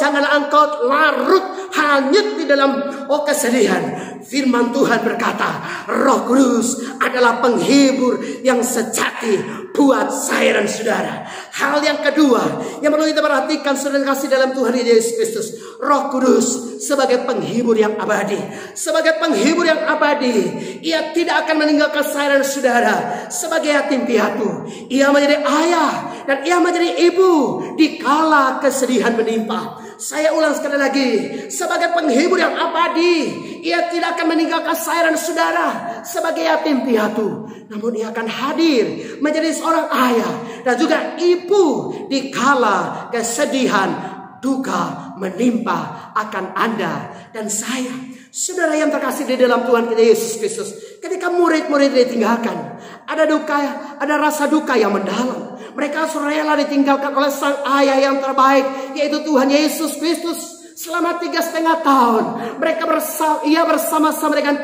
janganlah engkau larut hanyut di dalam kesedihan. Firman Tuhan berkata, Roh Kudus adalah penghibur yang sejati buat saya dan saudara. Hal yang kedua yang perlu kita perhatikan, saudara kasih dalam Tuhan Yesus Kristus, Roh Kudus sebagai penghibur yang abadi. Sebagai penghibur yang abadi, Ia tidak akan meninggalkan saya dan saudara sebagai yatim piatu. Ia menjadi ayah dan Ia menjadi ibu di kala kesedihan menimpa. Saya ulang sekali lagi, sebagai penghibur yang abadi, Ia tidak akan meninggalkan saya dan saudara sebagai yatim piatu. Namun Ia akan hadir menjadi seorang ayah dan juga ibu di kala kesedihan, duka menimpa akan Anda dan saya. Saudara yang terkasih di dalam Tuhan kita Yesus Kristus, ketika murid-murid ditinggalkan, ada duka, ada rasa duka yang mendalam. Mereka rela ditinggalkan oleh sang ayah yang terbaik, yaitu Tuhan Yesus Kristus. Selama 3,5 tahun mereka bersama-sama dengan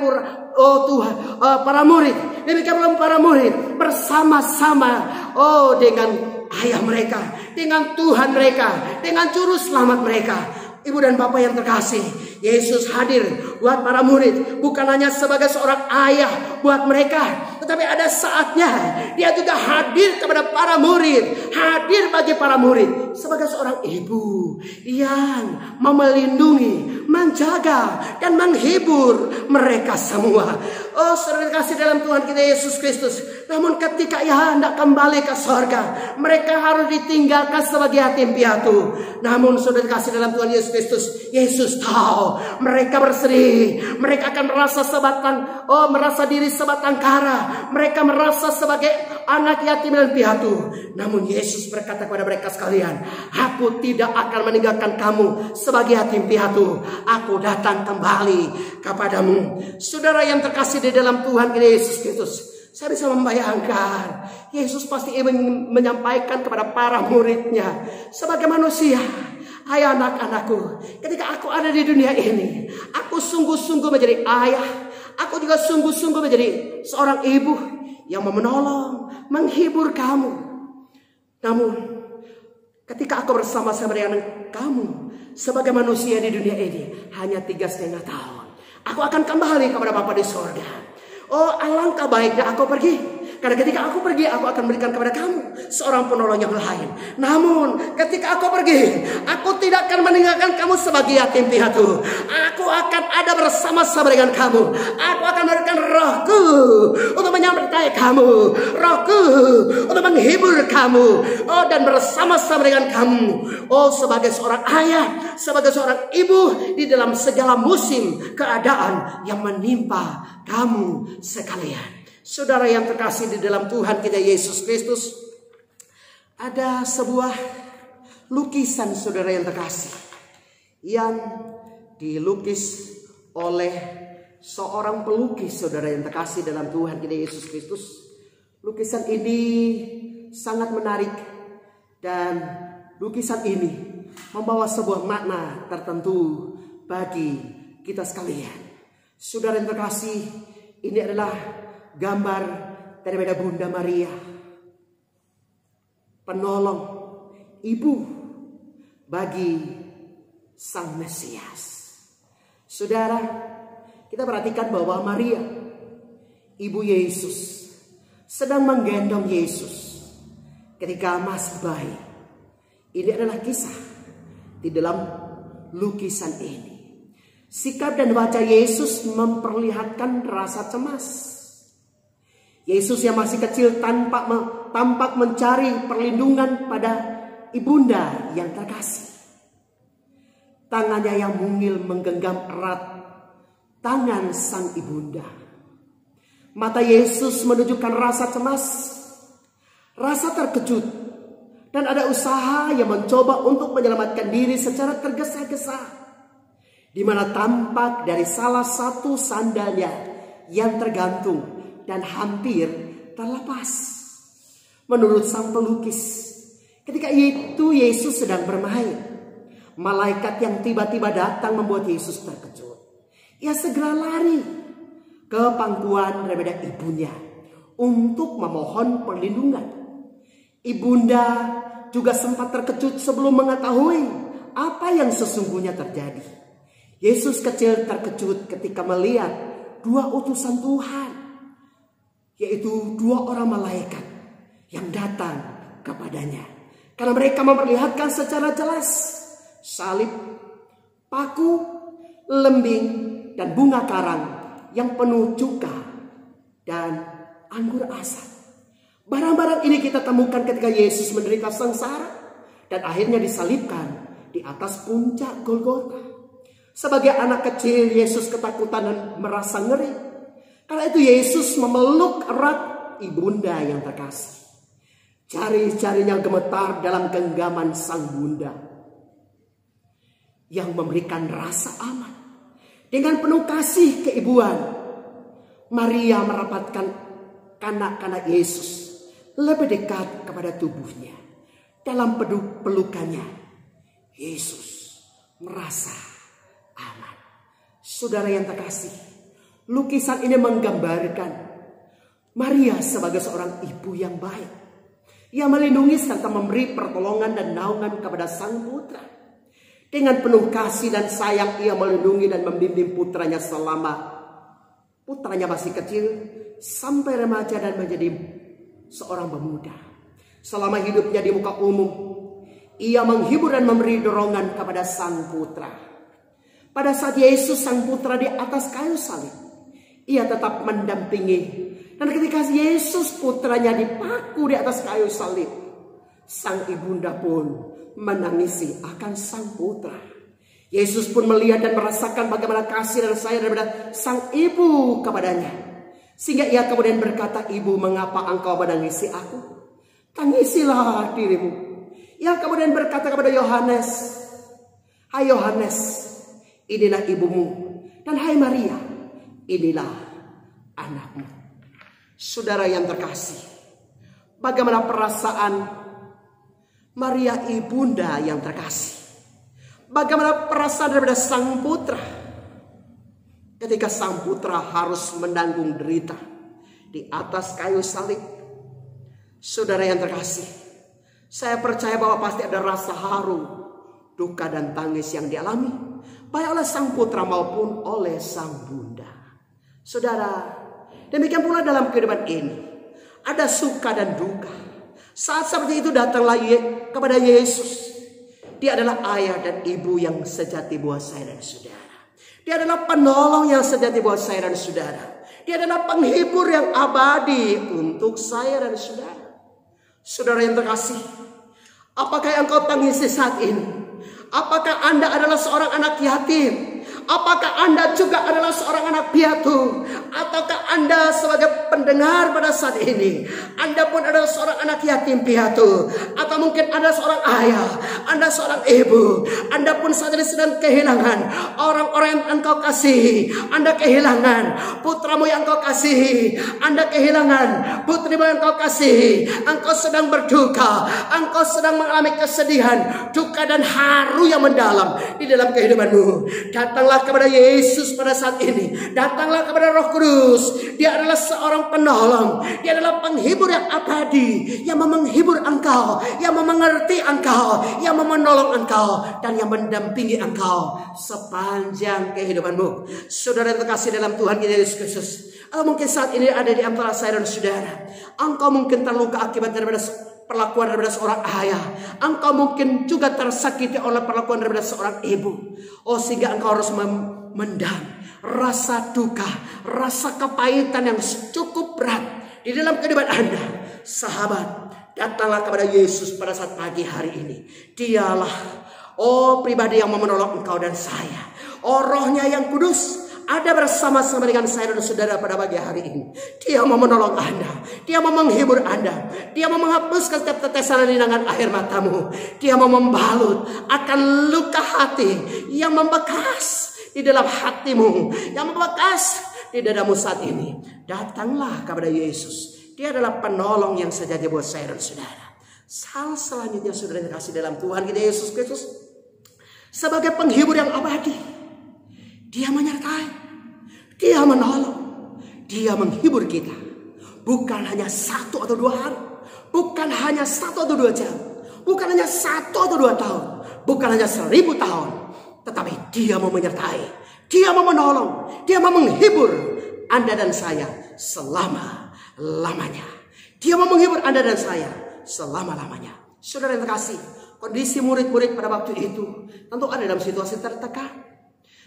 para murid. Demikian pula para murid bersama-sama dengan ayah mereka, dengan Tuhan mereka, dengan juru selamat mereka. Ibu dan bapak yang terkasih, Yesus hadir buat para murid, bukan hanya sebagai seorang ayah buat mereka, tetapi ada saatnya Dia juga hadir kepada para murid, hadir bagi para murid sebagai seorang ibu yang melindungi, menjaga dan menghibur mereka semua. Saudara kasih dalam Tuhan kita Yesus Kristus. Namun ketika Ia hendak kembali ke sorga, mereka harus ditinggalkan sebagai yatim piatu. Namun saudara kasih dalam Tuhan Yesus Kristus, Yesus tahu mereka bersedih, mereka akan merasa merasa diri sebatang kara, mereka merasa sebagai anak yatim dan piatu. Namun Yesus berkata kepada mereka sekalian, Aku tidak akan meninggalkan kamu sebagai yatim piatu. Aku datang kembali kepadamu. Saudara yang terkasih di dalam Tuhan Yesus Kristus, saya bisa membayangkan Yesus pasti ingin menyampaikan kepada para muridnya sebagai manusia, hai anak-anakku, ketika aku ada di dunia ini, aku sungguh-sungguh menjadi ayah, aku juga sungguh-sungguh menjadi seorang ibu yang mau menolong, menghibur kamu. Namun ketika aku bersama-sama dengan kamu sebagai manusia di dunia ini hanya 3,5 tahun, aku akan kembali kepada Bapa di sorga. Alangkah baiknya aku pergi, karena ketika aku pergi, aku akan berikan kepada kamu seorang penolong yang lain. Namun ketika aku pergi, aku tidak akan meninggalkan kamu sebagai yatim piatu. Aku akan ada bersama-sama dengan kamu. Aku akan memberikan rohku untuk menyertai kamu, rohku untuk menghibur kamu, dan bersama-sama dengan kamu, sebagai seorang ayah, sebagai seorang ibu, di dalam segala musim keadaan yang menimpa kamu sekalian. Saudara yang terkasih di dalam Tuhan kita Yesus Kristus, ada sebuah lukisan saudara yang terkasih yang dilukis oleh seorang pelukis saudara yang terkasih dalam Tuhan kita Yesus Kristus. Lukisan ini sangat menarik dan lukisan ini membawa sebuah makna tertentu bagi kita sekalian. Saudara yang terkasih, ini adalah gambar daripada Bunda Maria, penolong, ibu bagi Sang Mesias. Saudara, kita perhatikan bahwa Maria, ibu Yesus, sedang menggendong Yesus ketika masih bayi. Ini adalah kisah di dalam lukisan ini. Sikap dan wajah Yesus memperlihatkan rasa cemas. Yesus yang masih kecil tampak mencari perlindungan pada ibunda yang terkasih. Tangannya yang mungil menggenggam erat tangan sang ibunda. Mata Yesus menunjukkan rasa cemas, rasa terkejut, dan ada usaha yang mencoba untuk menyelamatkan diri secara tergesa-gesa, di mana tampak dari salah satu sandalnya yang tergantung dan hampir terlepas. Menurut sang pelukis, ketika itu Yesus sedang bermain. Malaikat yang tiba-tiba datang membuat Yesus terkejut. Ia segera lari ke pangkuan daripada ibunya untuk memohon perlindungan. Ibunda juga sempat terkejut sebelum mengetahui apa yang sesungguhnya terjadi. Yesus kecil terkejut ketika melihat dua utusan Tuhan, yaitu dua orang malaikat yang datang kepadanya. Karena mereka memperlihatkan secara jelas salib, paku, lembing, dan bunga karang yang penuh cuka dan anggur asam. Barang-barang ini kita temukan ketika Yesus menderita sengsara dan akhirnya disalibkan di atas puncak Golgota. Sebagai anak kecil, Yesus ketakutan dan merasa ngeri. Karena itu Yesus memeluk erat ibunda yang terkasih. Jari-jarinya gemetar dalam genggaman sang bunda yang memberikan rasa aman. Dengan penuh kasih keibuan, Maria merapatkan kanak-kanak Yesus lebih dekat kepada tubuhnya. Dalam pelukannya, Yesus merasa aman. Saudara yang terkasih, lukisan ini menggambarkan Maria sebagai seorang ibu yang baik. Ia melindungi serta memberi pertolongan dan naungan kepada sang putra. Dengan penuh kasih dan sayang ia melindungi dan membimbing putranya selama putranya masih kecil sampai remaja dan menjadi seorang pemuda. Selama hidupnya di muka umum, ia menghibur dan memberi dorongan kepada sang putra. Pada saat Yesus sang putra di atas kayu salib, ia tetap mendampingi. Dan ketika Yesus putranya dipaku di atas kayu salib, sang ibunda pun menangisi akan sang putra. Yesus pun melihat dan merasakan bagaimana kasih dan sayang daripada sang ibu kepadanya. Sehingga ia kemudian berkata, "Ibu, mengapa engkau menangisi aku? Tangisilah dirimu." Ia kemudian berkata kepada Yohanes, "Hai Yohanes, inilah ibumu. Dan hai Maria, inilah anakmu." Saudara yang terkasih, bagaimana perasaan Maria ibunda yang terkasih? Bagaimana perasaan daripada sang putra ketika sang putra harus menanggung derita di atas kayu salib? Saudara yang terkasih, saya percaya bahwa pasti ada rasa haru, duka dan tangis yang dialami baik oleh sang putra maupun oleh sang bunda. Saudara, demikian pula dalam kehidupan ini ada suka dan duka. Saat seperti itu datanglah kepada Yesus. Dia adalah ayah dan ibu yang sejati buat saya dan saudara. Dia adalah penolong yang sejati buat saya dan saudara. Dia adalah penghibur yang abadi untuk saya dan saudara. Saudara yang terkasih, apakah yang kau tangisi saat ini? Apakah Anda adalah seorang anak yatim? Apakah Anda juga adalah seorang anak piatu? Ataukah Anda sebagai pendengar pada saat ini, Anda pun adalah seorang anak yatim piatu? Atau mungkin Anda seorang ayah, Anda seorang ibu, Anda pun saat ini sedang kehilangan orang-orang yang engkau kasihi. Anda kehilangan putramu yang engkau kasihi, Anda kehilangan putrimu yang engkau kasihi. Engkau sedang berduka, engkau sedang mengalami kesedihan, duka dan haru yang mendalam di dalam kehidupanmu. Datanglah kepada Yesus pada saat ini. Datanglah kepada Roh Kudus. Dia adalah seorang penolong. Dia adalah penghibur yang abadi, yang menghibur engkau, yang mengerti engkau, yang menolong engkau, dan yang mendampingi engkau sepanjang kehidupanmu. Saudara yang terkasih dalam Tuhan kita Yesus Kristus, atau mungkin saat ini ada di antara saya dan saudara, engkau mungkin terluka akibat daripada perlakuan daripada seorang ayah. Engkau mungkin juga tersakiti oleh perlakuan daripada seorang ibu. Sehingga engkau harus memendam rasa duka, rasa kepahitan yang cukup berat di dalam kehidupan Anda. Sahabat, datanglah kepada Yesus pada saat pagi hari ini. Dialah pribadi yang mau menolong engkau dan saya. Rohnya yang kudus ada bersama-sama dengan saya dan saudara pada pagi hari ini. Dia mau menolong Anda. Dia mau menghibur Anda. Dia mau menghapuskan setiap tetesan linangan air matamu. Dia mau membalut akan luka hati yang membekas di dalam hatimu, yang membekas di dadamu saat ini. Datanglah kepada Yesus. Dia adalah penolong yang sejati buat saya dan saudara. Hal selanjutnya, saudara yang kasih dalam Tuhan kita Yesus Kristus, sebagai penghibur yang abadi. Dia menyertai, Dia menolong, Dia menghibur kita. Bukan hanya 1 atau 2 hari, bukan hanya 1 atau 2 jam, bukan hanya 1 atau 2 tahun, bukan hanya 1000 tahun, tetapi Dia mau menyertai, Dia mau menolong, Dia mau menghibur Anda dan saya selama-lamanya. Dia mau menghibur Anda dan saya selama-lamanya. Saudara yang terkasih, kondisi murid-murid pada waktu itu tentu ada dalam situasi tertekan.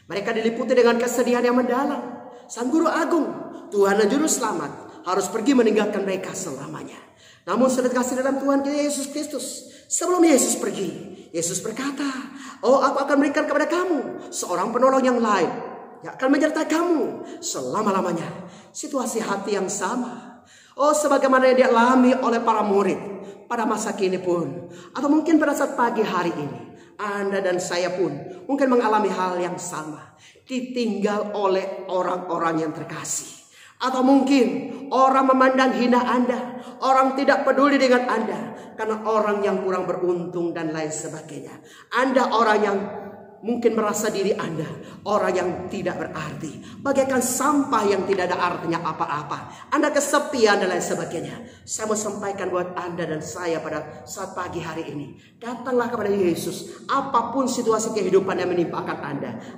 Mereka diliputi dengan kesedihan yang mendalam. Sang Guru Agung, Tuhan dan Juru Selamat, harus pergi meninggalkan mereka selamanya. Namun saudara kasih dalam Tuhan kita Yesus Kristus, sebelum Yesus pergi, Yesus berkata, aku akan berikan kepada kamu seorang penolong yang lain, yang akan menyertai kamu selama-lamanya. Situasi hati yang sama, sebagaimana yang dialami oleh para murid pada masa kini pun, atau mungkin pada saat pagi hari ini, Anda dan saya pun mungkin mengalami hal yang sama. Ditinggal oleh orang-orang yang terkasih. Atau mungkin orang memandang hina Anda. Orang tidak peduli dengan Anda. Karena orang yang kurang beruntung dan lain sebagainya. Anda orang yang mungkin merasa diri Anda orang yang tidak berarti, bagaikan sampah yang tidak ada artinya apa-apa. Anda kesepian dan lain sebagainya. Saya mau sampaikan buat Anda dan saya pada saat pagi hari ini, datanglah kepada Yesus. Apapun situasi kehidupan yang menimpakan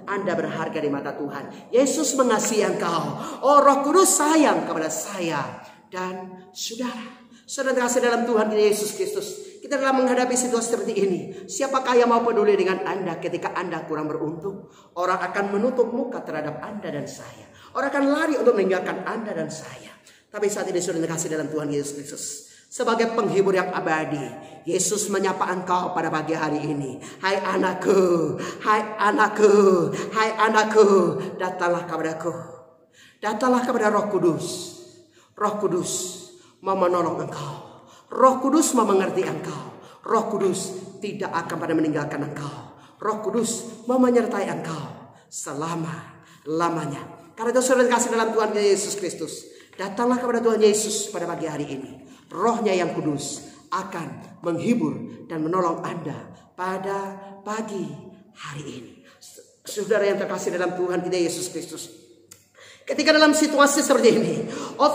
Anda berharga di mata Tuhan. Yesus mengasihi engkau. Roh Kudus sayang kepada saya dan saudara. Saudara kasih dalam Tuhan Yesus Kristus, kita dalam menghadapi situasi seperti ini, siapakah yang mau peduli dengan Anda ketika Anda kurang beruntung? Orang akan menutup muka terhadap Anda dan saya. Orang akan lari untuk meninggalkan Anda dan saya. Tapi saat ini saudara kasih dalam Tuhan Yesus Kristus, sebagai penghibur yang abadi, Yesus menyapa engkau pada pagi hari ini. Hai anakku, hai anakku, hai anakku, datanglah kepadaku. Datanglah kepada Roh Kudus. Roh Kudus mau menolong engkau. Roh Kudus mau mengerti engkau. Roh Kudus tidak akan pada meninggalkan engkau. Roh Kudus mau menyertai engkau selama-lamanya. Karena itu saudara kasih dalam Tuhan Yesus Kristus, datanglah kepada Tuhan Yesus pada pagi hari ini. Rohnya yang kudus akan menghibur dan menolong Anda pada pagi hari ini. Saudara yang terkasih dalam Tuhan kita Yesus Kristus, ketika dalam situasi seperti ini,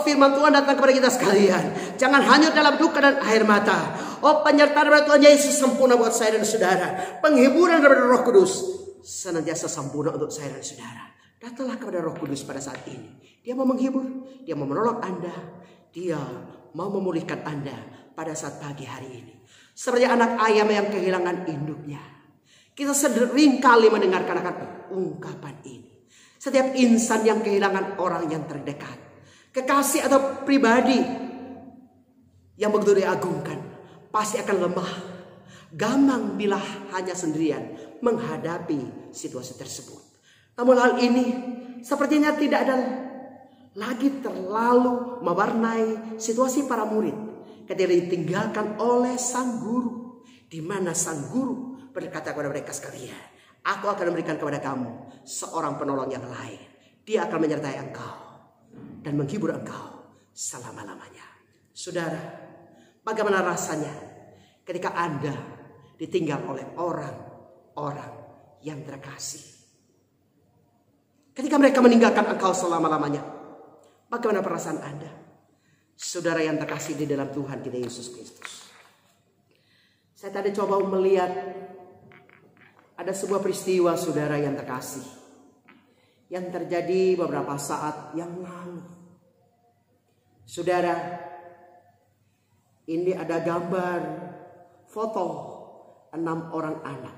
firman Tuhan datang kepada kita sekalian. Jangan hanyut dalam duka dan air mata. Penyertaan dari Tuhan Yesus sempurna buat saya dan saudara. Penghiburan dari Roh Kudus senantiasa sempurna untuk saya dan saudara. Datanglah kepada Roh Kudus pada saat ini. Dia mau menghibur, Dia mau menolong Anda, Dia mau memulihkan Anda pada saat pagi hari ini. Seperti anak ayam yang kehilangan induknya. Kita sering kali mendengarkan akan ungkapan ini. Setiap insan yang kehilangan orang yang terdekat, kekasih atau pribadi yang begitu diagungkan, pasti akan lemah, gamang bila hanya sendirian menghadapi situasi tersebut. Namun hal ini sepertinya tidak ada lagi terlalu mewarnai situasi para murid ketika ditinggalkan oleh sang guru, di mana sang guru berkata kepada mereka sekalian, aku akan memberikan kepada kamu seorang penolong yang lain. Dia akan menyertai engkau dan menghibur engkau selama-lamanya. Saudara, bagaimana rasanya ketika Anda ditinggal oleh orang-orang yang terkasih? Ketika mereka meninggalkan engkau selama-lamanya, bagaimana perasaan Anda? Saudara yang terkasih di dalam Tuhan kita Yesus Kristus. Saya tadi coba melihat ada sebuah peristiwa, saudara yang terkasih, yang terjadi beberapa saat yang lalu. Saudara, ini ada gambar foto 6 orang anak.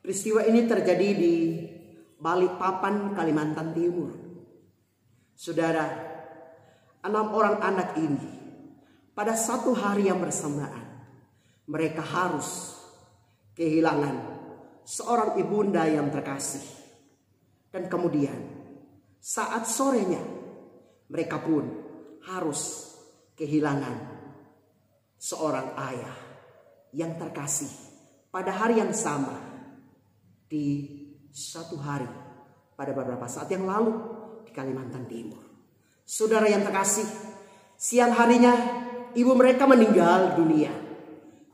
Peristiwa ini terjadi di Balikpapan, Kalimantan Timur. Saudara, 6 orang anak ini pada satu hari yang bersamaan mereka harus kehilangan seorang ibunda yang terkasih. Dan kemudian saat sorenya mereka pun harus kehilangan seorang ayah yang terkasih pada hari yang sama di satu hari pada beberapa saat yang lalu di Kalimantan Timur. Saudara yang terkasih, siang harinya ibu mereka meninggal dunia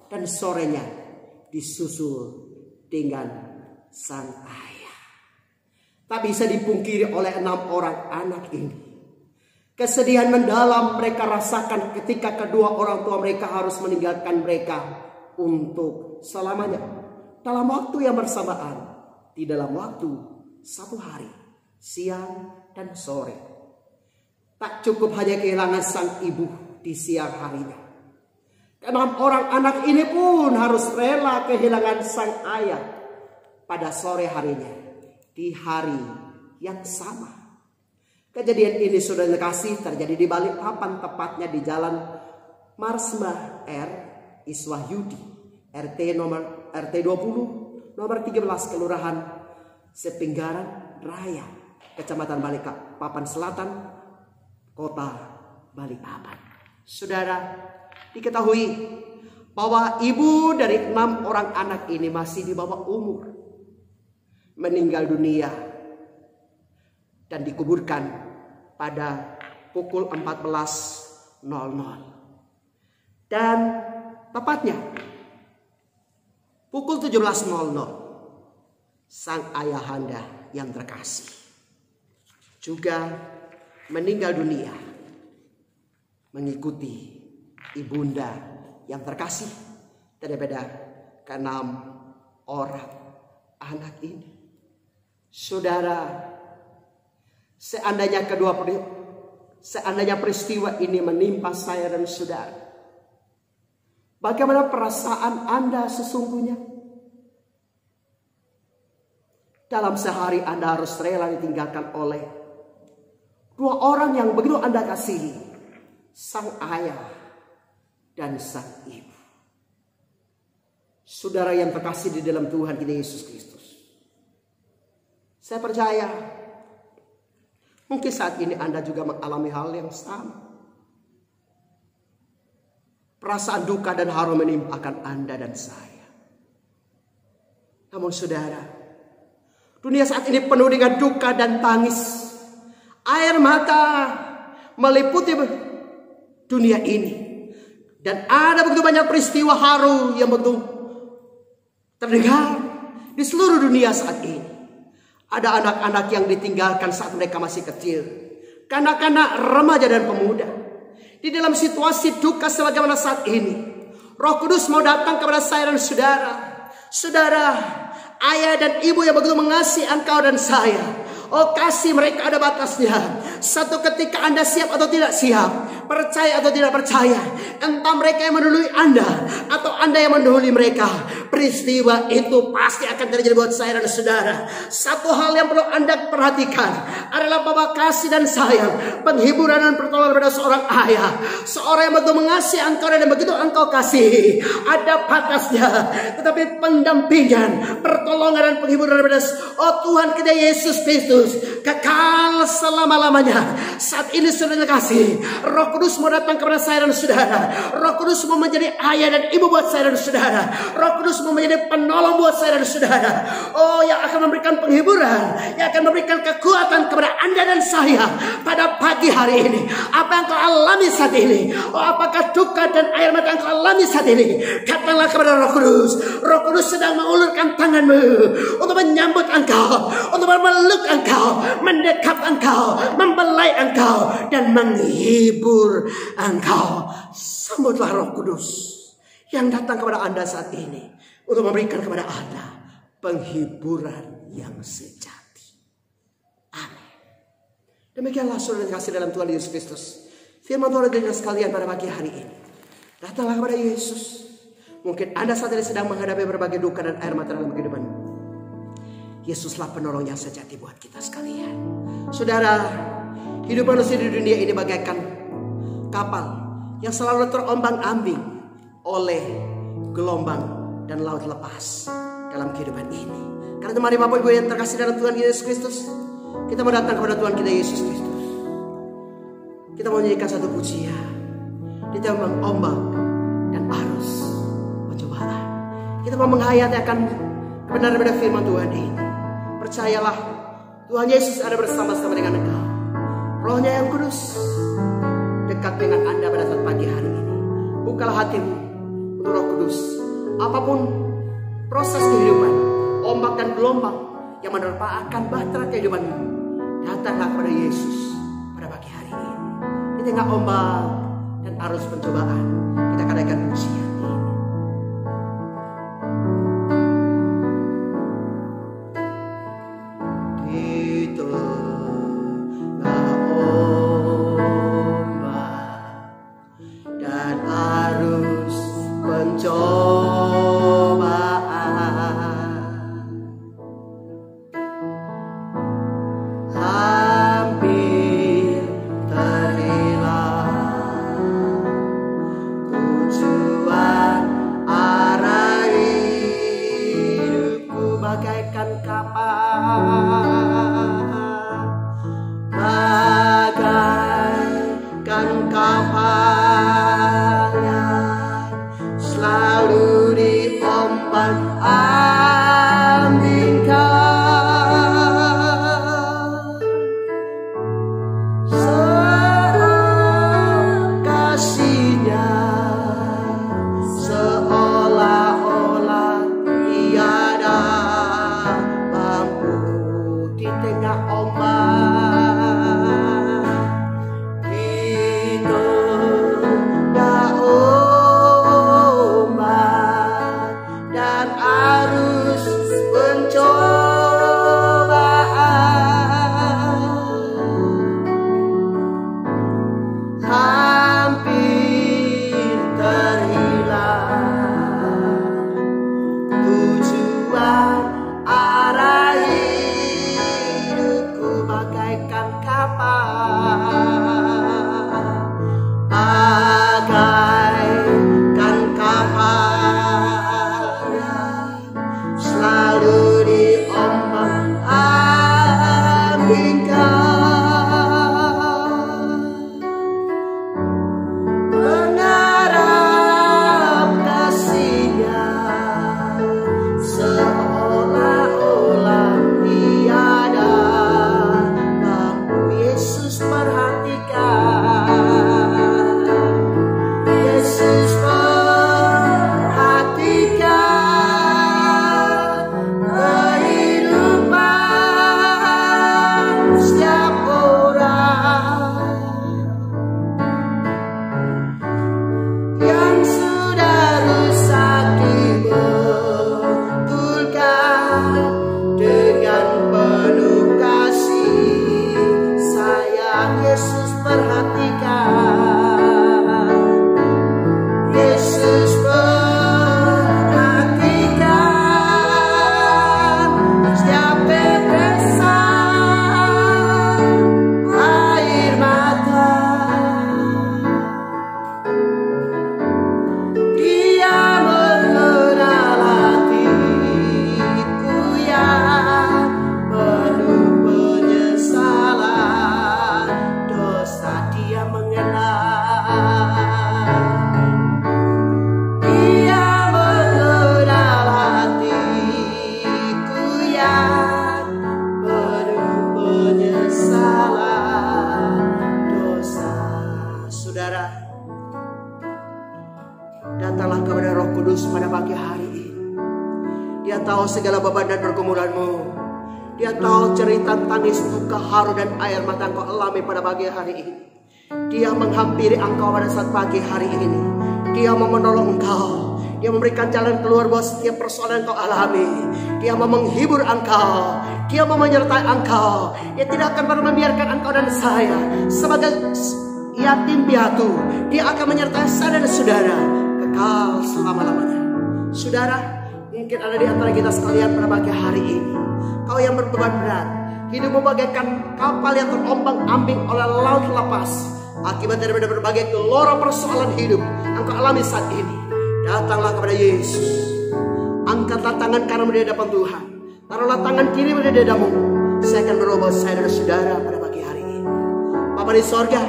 dan sorenya disusul dengan sang ayah. Tak bisa dipungkiri oleh 6 orang anak ini. Kesedihan mendalam mereka rasakan ketika kedua orang tua mereka harus meninggalkan mereka untuk selamanya. Dalam waktu yang bersamaan, di dalam waktu satu hari, siang dan sore. Tak cukup hanya kehilangan sang ibu di siang harinya. 6 orang anak ini pun harus rela kehilangan sang ayah pada sore harinya di hari yang sama. Kejadian ini sudah dikasih terjadi di Balikpapan, tepatnya di Jalan Marsma R. Iswahyudi, RT 20 nomor 13, Kelurahan Sepinggaran Raya, Kecamatan Balikpapan Selatan, Kota Balikpapan. Saudara, diketahui bahwa ibu dari 6 orang anak ini masih di bawah umur, meninggal dunia dan dikuburkan pada pukul 14.00. Dan tepatnya pukul 17.00 sang ayahanda yang terkasih juga meninggal dunia mengikuti ibunda yang terkasih daripada ke-6 orang anak ini. Saudara, seandainya peristiwa ini menimpa saya dan saudara, bagaimana perasaan Anda sesungguhnya? Dalam sehari Anda harus rela ditinggalkan oleh 2 orang yang begitu Anda kasihi, sang ayah dan sang ibu. Saudara yang terkasih di dalam Tuhan kita Yesus Kristus, saya percaya mungkin saat ini Anda juga mengalami hal yang sama. Perasaan duka dan haru menimpakan Anda dan saya. Namun saudara, dunia saat ini penuh dengan duka dan tangis. Air mata meliputi dunia ini. Dan ada begitu banyak peristiwa haru yang begitu terdengar di seluruh dunia saat ini. Ada anak-anak yang ditinggalkan saat mereka masih kecil. Kanak-kanak, remaja dan pemuda. Di dalam situasi duka sebagaimana saat ini, Roh Kudus mau datang kepada saya dan saudara. Saudara, ayah dan ibu yang begitu mengasihi engkau dan saya. Oh, kasih mereka ada batasnya. Satu ketika Anda siap atau tidak siap, percaya atau tidak percaya, entah mereka yang mendahului Anda atau Anda yang mendahului mereka, peristiwa itu pasti akan terjadi buat saya dan saudara. Satu hal yang perlu Anda perhatikan adalah bahwa kasih dan sayang, penghiburan dan pertolongan pada seorang ayah, seorang yang begitu mengasihi engkau dan begitu engkau kasih, ada batasnya. Tetapi pendampingan, pertolongan dan penghiburan daripada Tuhan kita Yesus Kristus kekal selama-lamanya. Saat ini saudara kasih, Roh Kudus mau datang kepada saya dan saudara. Roh Kudus mau menjadi ayah dan ibu buat saya dan saudara. Roh Kudus mau menjadi penolong buat saya dan saudara. Yang akan memberikan penghiburan, yang akan memberikan kekuatan kepada Anda dan saya pada pagi hari ini. Apa yang kau alami saat ini? Apakah duka dan air mata yang kau alami saat ini? Katakanlah kepada Roh Kudus. Roh Kudus sedang mengulurkan tanganmu untuk menyambut engkau, untuk memeluk engkau, mendekat engkau, membelai engkau, dan menghibur engkau. Sambutlah Roh Kudus yang datang kepada Anda saat ini untuk memberikan kepada Anda penghiburan yang sejati. Amin. Demikianlah saudara kasih dalam Tuhan Yesus Kristus. Firman Tuhan dengan sekalian pada pagi hari ini. Datanglah kepada Yesus. Mungkin Anda saat ini sedang menghadapi berbagai duka dan air mata dalam kehidupan. Yesuslah penolong yang sejati buat kita sekalian. Saudara, hidup manusia di dunia ini bagaikan kapal yang selalu terombang-ambing oleh gelombang dan laut lepas dalam kehidupan ini. Karena itu mari Bapak Ibu yang terkasih dalam Tuhan Yesus Kristus, kita mau datang kepada Tuhan kita Yesus Kristus. Kita mau menyanyikan satu pujian di tengah ombak dan arus pencobaan. Kita mau menghayati akan kebenaran daripada firman Tuhan ini. Percayalah, Tuhan Yesus ada bersama-sama dengan engkau. Rohnya yang kudus dekat dengan Anda pada saat pagi hari ini. Bukalah hatimu untuk Roh Kudus. Apapun proses kehidupan, ombak dan gelombang yang menerpa akan bahtera kehidupanmu, datanglah kepada Yesus pada pagi hari ini. Di tengah ombak dan arus pencobaan, kita akan adakan pujian ini. Kudus pada pagi hari ini. Dia tahu segala beban dan pergumulanmu. Dia tahu cerita tangis, duka, haru dan air mata engkau alami pada pagi hari ini. Dia menghampiri engkau pada saat pagi hari ini. Dia mau menolong engkau. Dia memberikan jalan keluar buat setiap persoalan yang kau alami. Dia mau menghibur engkau. Dia mau menyertai engkau. Dia tidak akan pernah membiarkan engkau dan saya sebagai yatim piatu. Dia akan menyertai saya dan saudara kekal selama-lamanya. Saudara, mungkin ada di antara kita sekalian pada pagi hari ini, kau yang berbeban berat, hidupmu bagaikan kapal yang terombang-ambing oleh laut lepas akibat daripada berbagai gelora persoalan hidup yang kau alami saat ini. Datanglah kepada Yesus. Angkatlah tangan kanan di hadapan Tuhan. Taruhlah tangan kiri pada dadamu. Saya akan berubah saya dan saudara pada pagi hari ini. Bapa di sorga,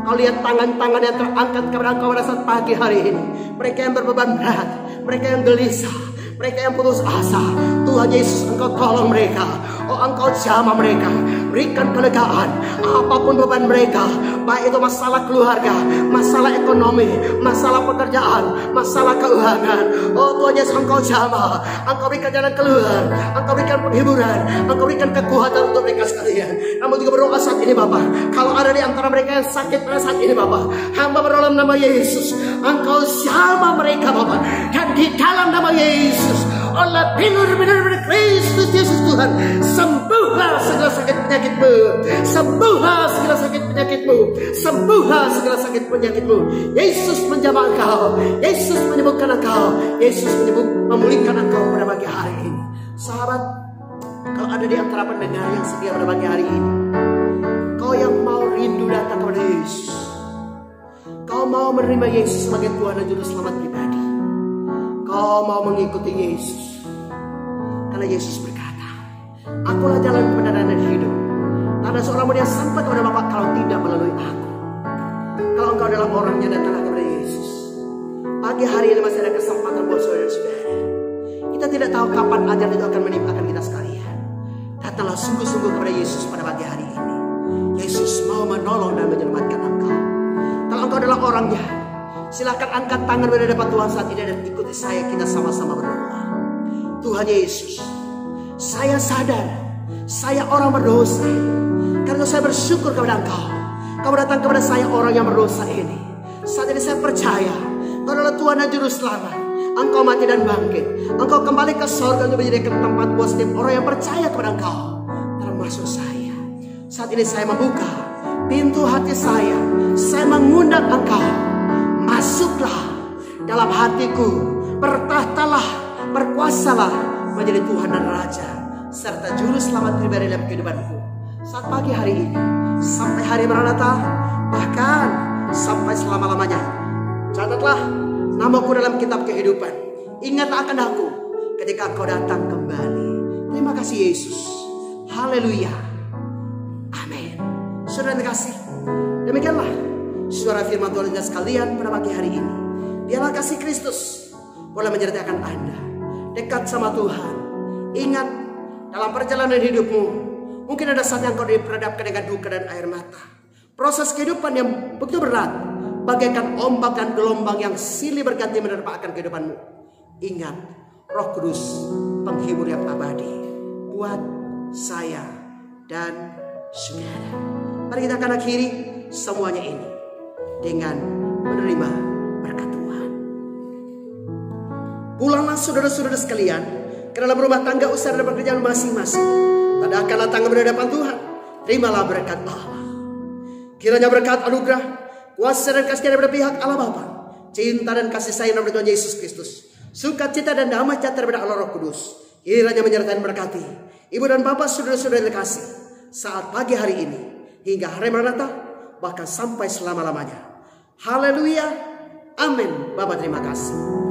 kau lihat tangan-tangan yang terangkat kepada engkau pada saat pagi hari ini. Mereka yang berbeban berat, mereka yang gelisah, mereka yang putus asa. Tuhan Yesus, engkau tolong mereka. Oh, engkau jamah mereka. Berikan kelegaan apapun beban mereka, baik itu masalah keluarga, masalah ekonomi, masalah pekerjaan, masalah keuangan. Oh Tuhan Yesus, engkau jamah. Engkau berikan jalan keluar, engkau berikan penghiburan, engkau berikan kekuatan untuk mereka sekalian. Namun juga berdoa saat ini Bapak, kalau ada di antara mereka yang sakit pada saat ini Bapak, hamba berdoa dalam nama Yesus, engkau jamah mereka Bapak. Dan di dalam nama Yesus, oleh benar-benar Kristus Yesus Tuhan, sembuhlah segala sakit penyakitmu, sembuhlah segala sakit penyakitmu, sembuhlah segala sakit penyakitmu. Yesus menjamah engkau, Yesus menyembuhkan engkau, Yesus memulihkan engkau pada pagi hari ini. Sahabat, kalau ada di antara pendengar yang setia pada pagi hari ini, kau yang mau rindu datang kepada Yesus, kau mau menerima Yesus sebagai Tuhan dan Juru Selamat pribadi, kau mau mengikuti Yesus, karena Yesus berkata, akulah jalan kebenaran dan hidup. Tak ada seorang pun yang sampai kepada Bapa kalau tidak melalui aku. Kalau engkau adalah orangnya, datanglah kepada Yesus. Pagi hari ini masih ada kesempatan buat saudara-saudara. Kita tidak tahu kapan ajal itu akan menimpakan kita sekalian. Datanglah sungguh-sungguh kepada Yesus pada pagi hari ini. Yesus mau menolong dan menyelamatkan engkau. Kalau engkau adalah orangnya, silakan angkat tangan pada depan Tuhan saat ini dan ikuti saya, kita sama-sama berdoa. Tuhan Yesus, saya sadar saya orang berdosa. Karena saya bersyukur kepada Engkau, Kau datang kepada saya orang yang berdosa ini. Saat ini saya percaya Kau adalah Tuhan dan Juru Selamat. Engkau mati dan bangkit. Engkau kembali ke surga untuk menjadikan tempat buat setiap orang yang percaya kepada Engkau, termasuk saya. Saat ini saya membuka pintu hati saya. Saya mengundang Engkau, masuklah dalam hatiku, bertahtalah, berkuasalah menjadi Tuhan dan Raja serta Juru Selamat pribadi dalam kehidupanku. Saat pagi hari ini sampai hari Maranatha, bahkan sampai selama-lamanya. Catatlah namaku dalam kitab kehidupan. Ingatlah akan aku ketika Engkau datang kembali. Terima kasih Yesus. Haleluya. Amin. Saudara yang terkasih, demikianlah suara firman Tuhan sekalian pada pagi hari ini. Biarlah kasih Kristus boleh menyertai akan Anda. Dekat sama Tuhan. Ingat, dalam perjalanan hidupmu mungkin ada saat yang kau diperhadapkan dengan duka dan air mata. Proses kehidupan yang begitu berat, bagaikan ombak dan gelombang yang silih berganti menerpa akan kehidupanmu. Ingat, Roh Kudus penghibur yang abadi buat saya dan saudara. Mari kita akan akhiri semuanya ini dengan menerima berkat Tuhan. Pulanglah saudara-saudara sekalian ke dalam rumah tangga, usaha dan pekerjaan masing-masing. Tadahkanlah tangan di hadapan Tuhan. Terimalah berkat Allah. Kiranya berkat anugerah, kuasa dan kasih daripada pihak Allah Bapa, cinta dan kasih sayang dari Tuhan Yesus Kristus, sukacita dan damai sejahtera daripada Allah Roh Kudus, kiranya menyertai dan berkati ibu dan bapak, saudara-saudara yang terkasih, saat pagi hari ini hingga hari Maranatha, bahkan sampai selama-lamanya. Haleluya. Amin. Bapak terima kasih.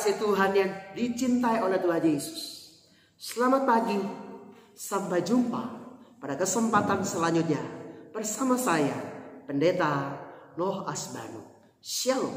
kasih Tuhan yang dicintai oleh Tuhan Yesus, selamat pagi. Sampai jumpa pada kesempatan selanjutnya bersama saya, Pendeta Noh Asbanu. Shalom.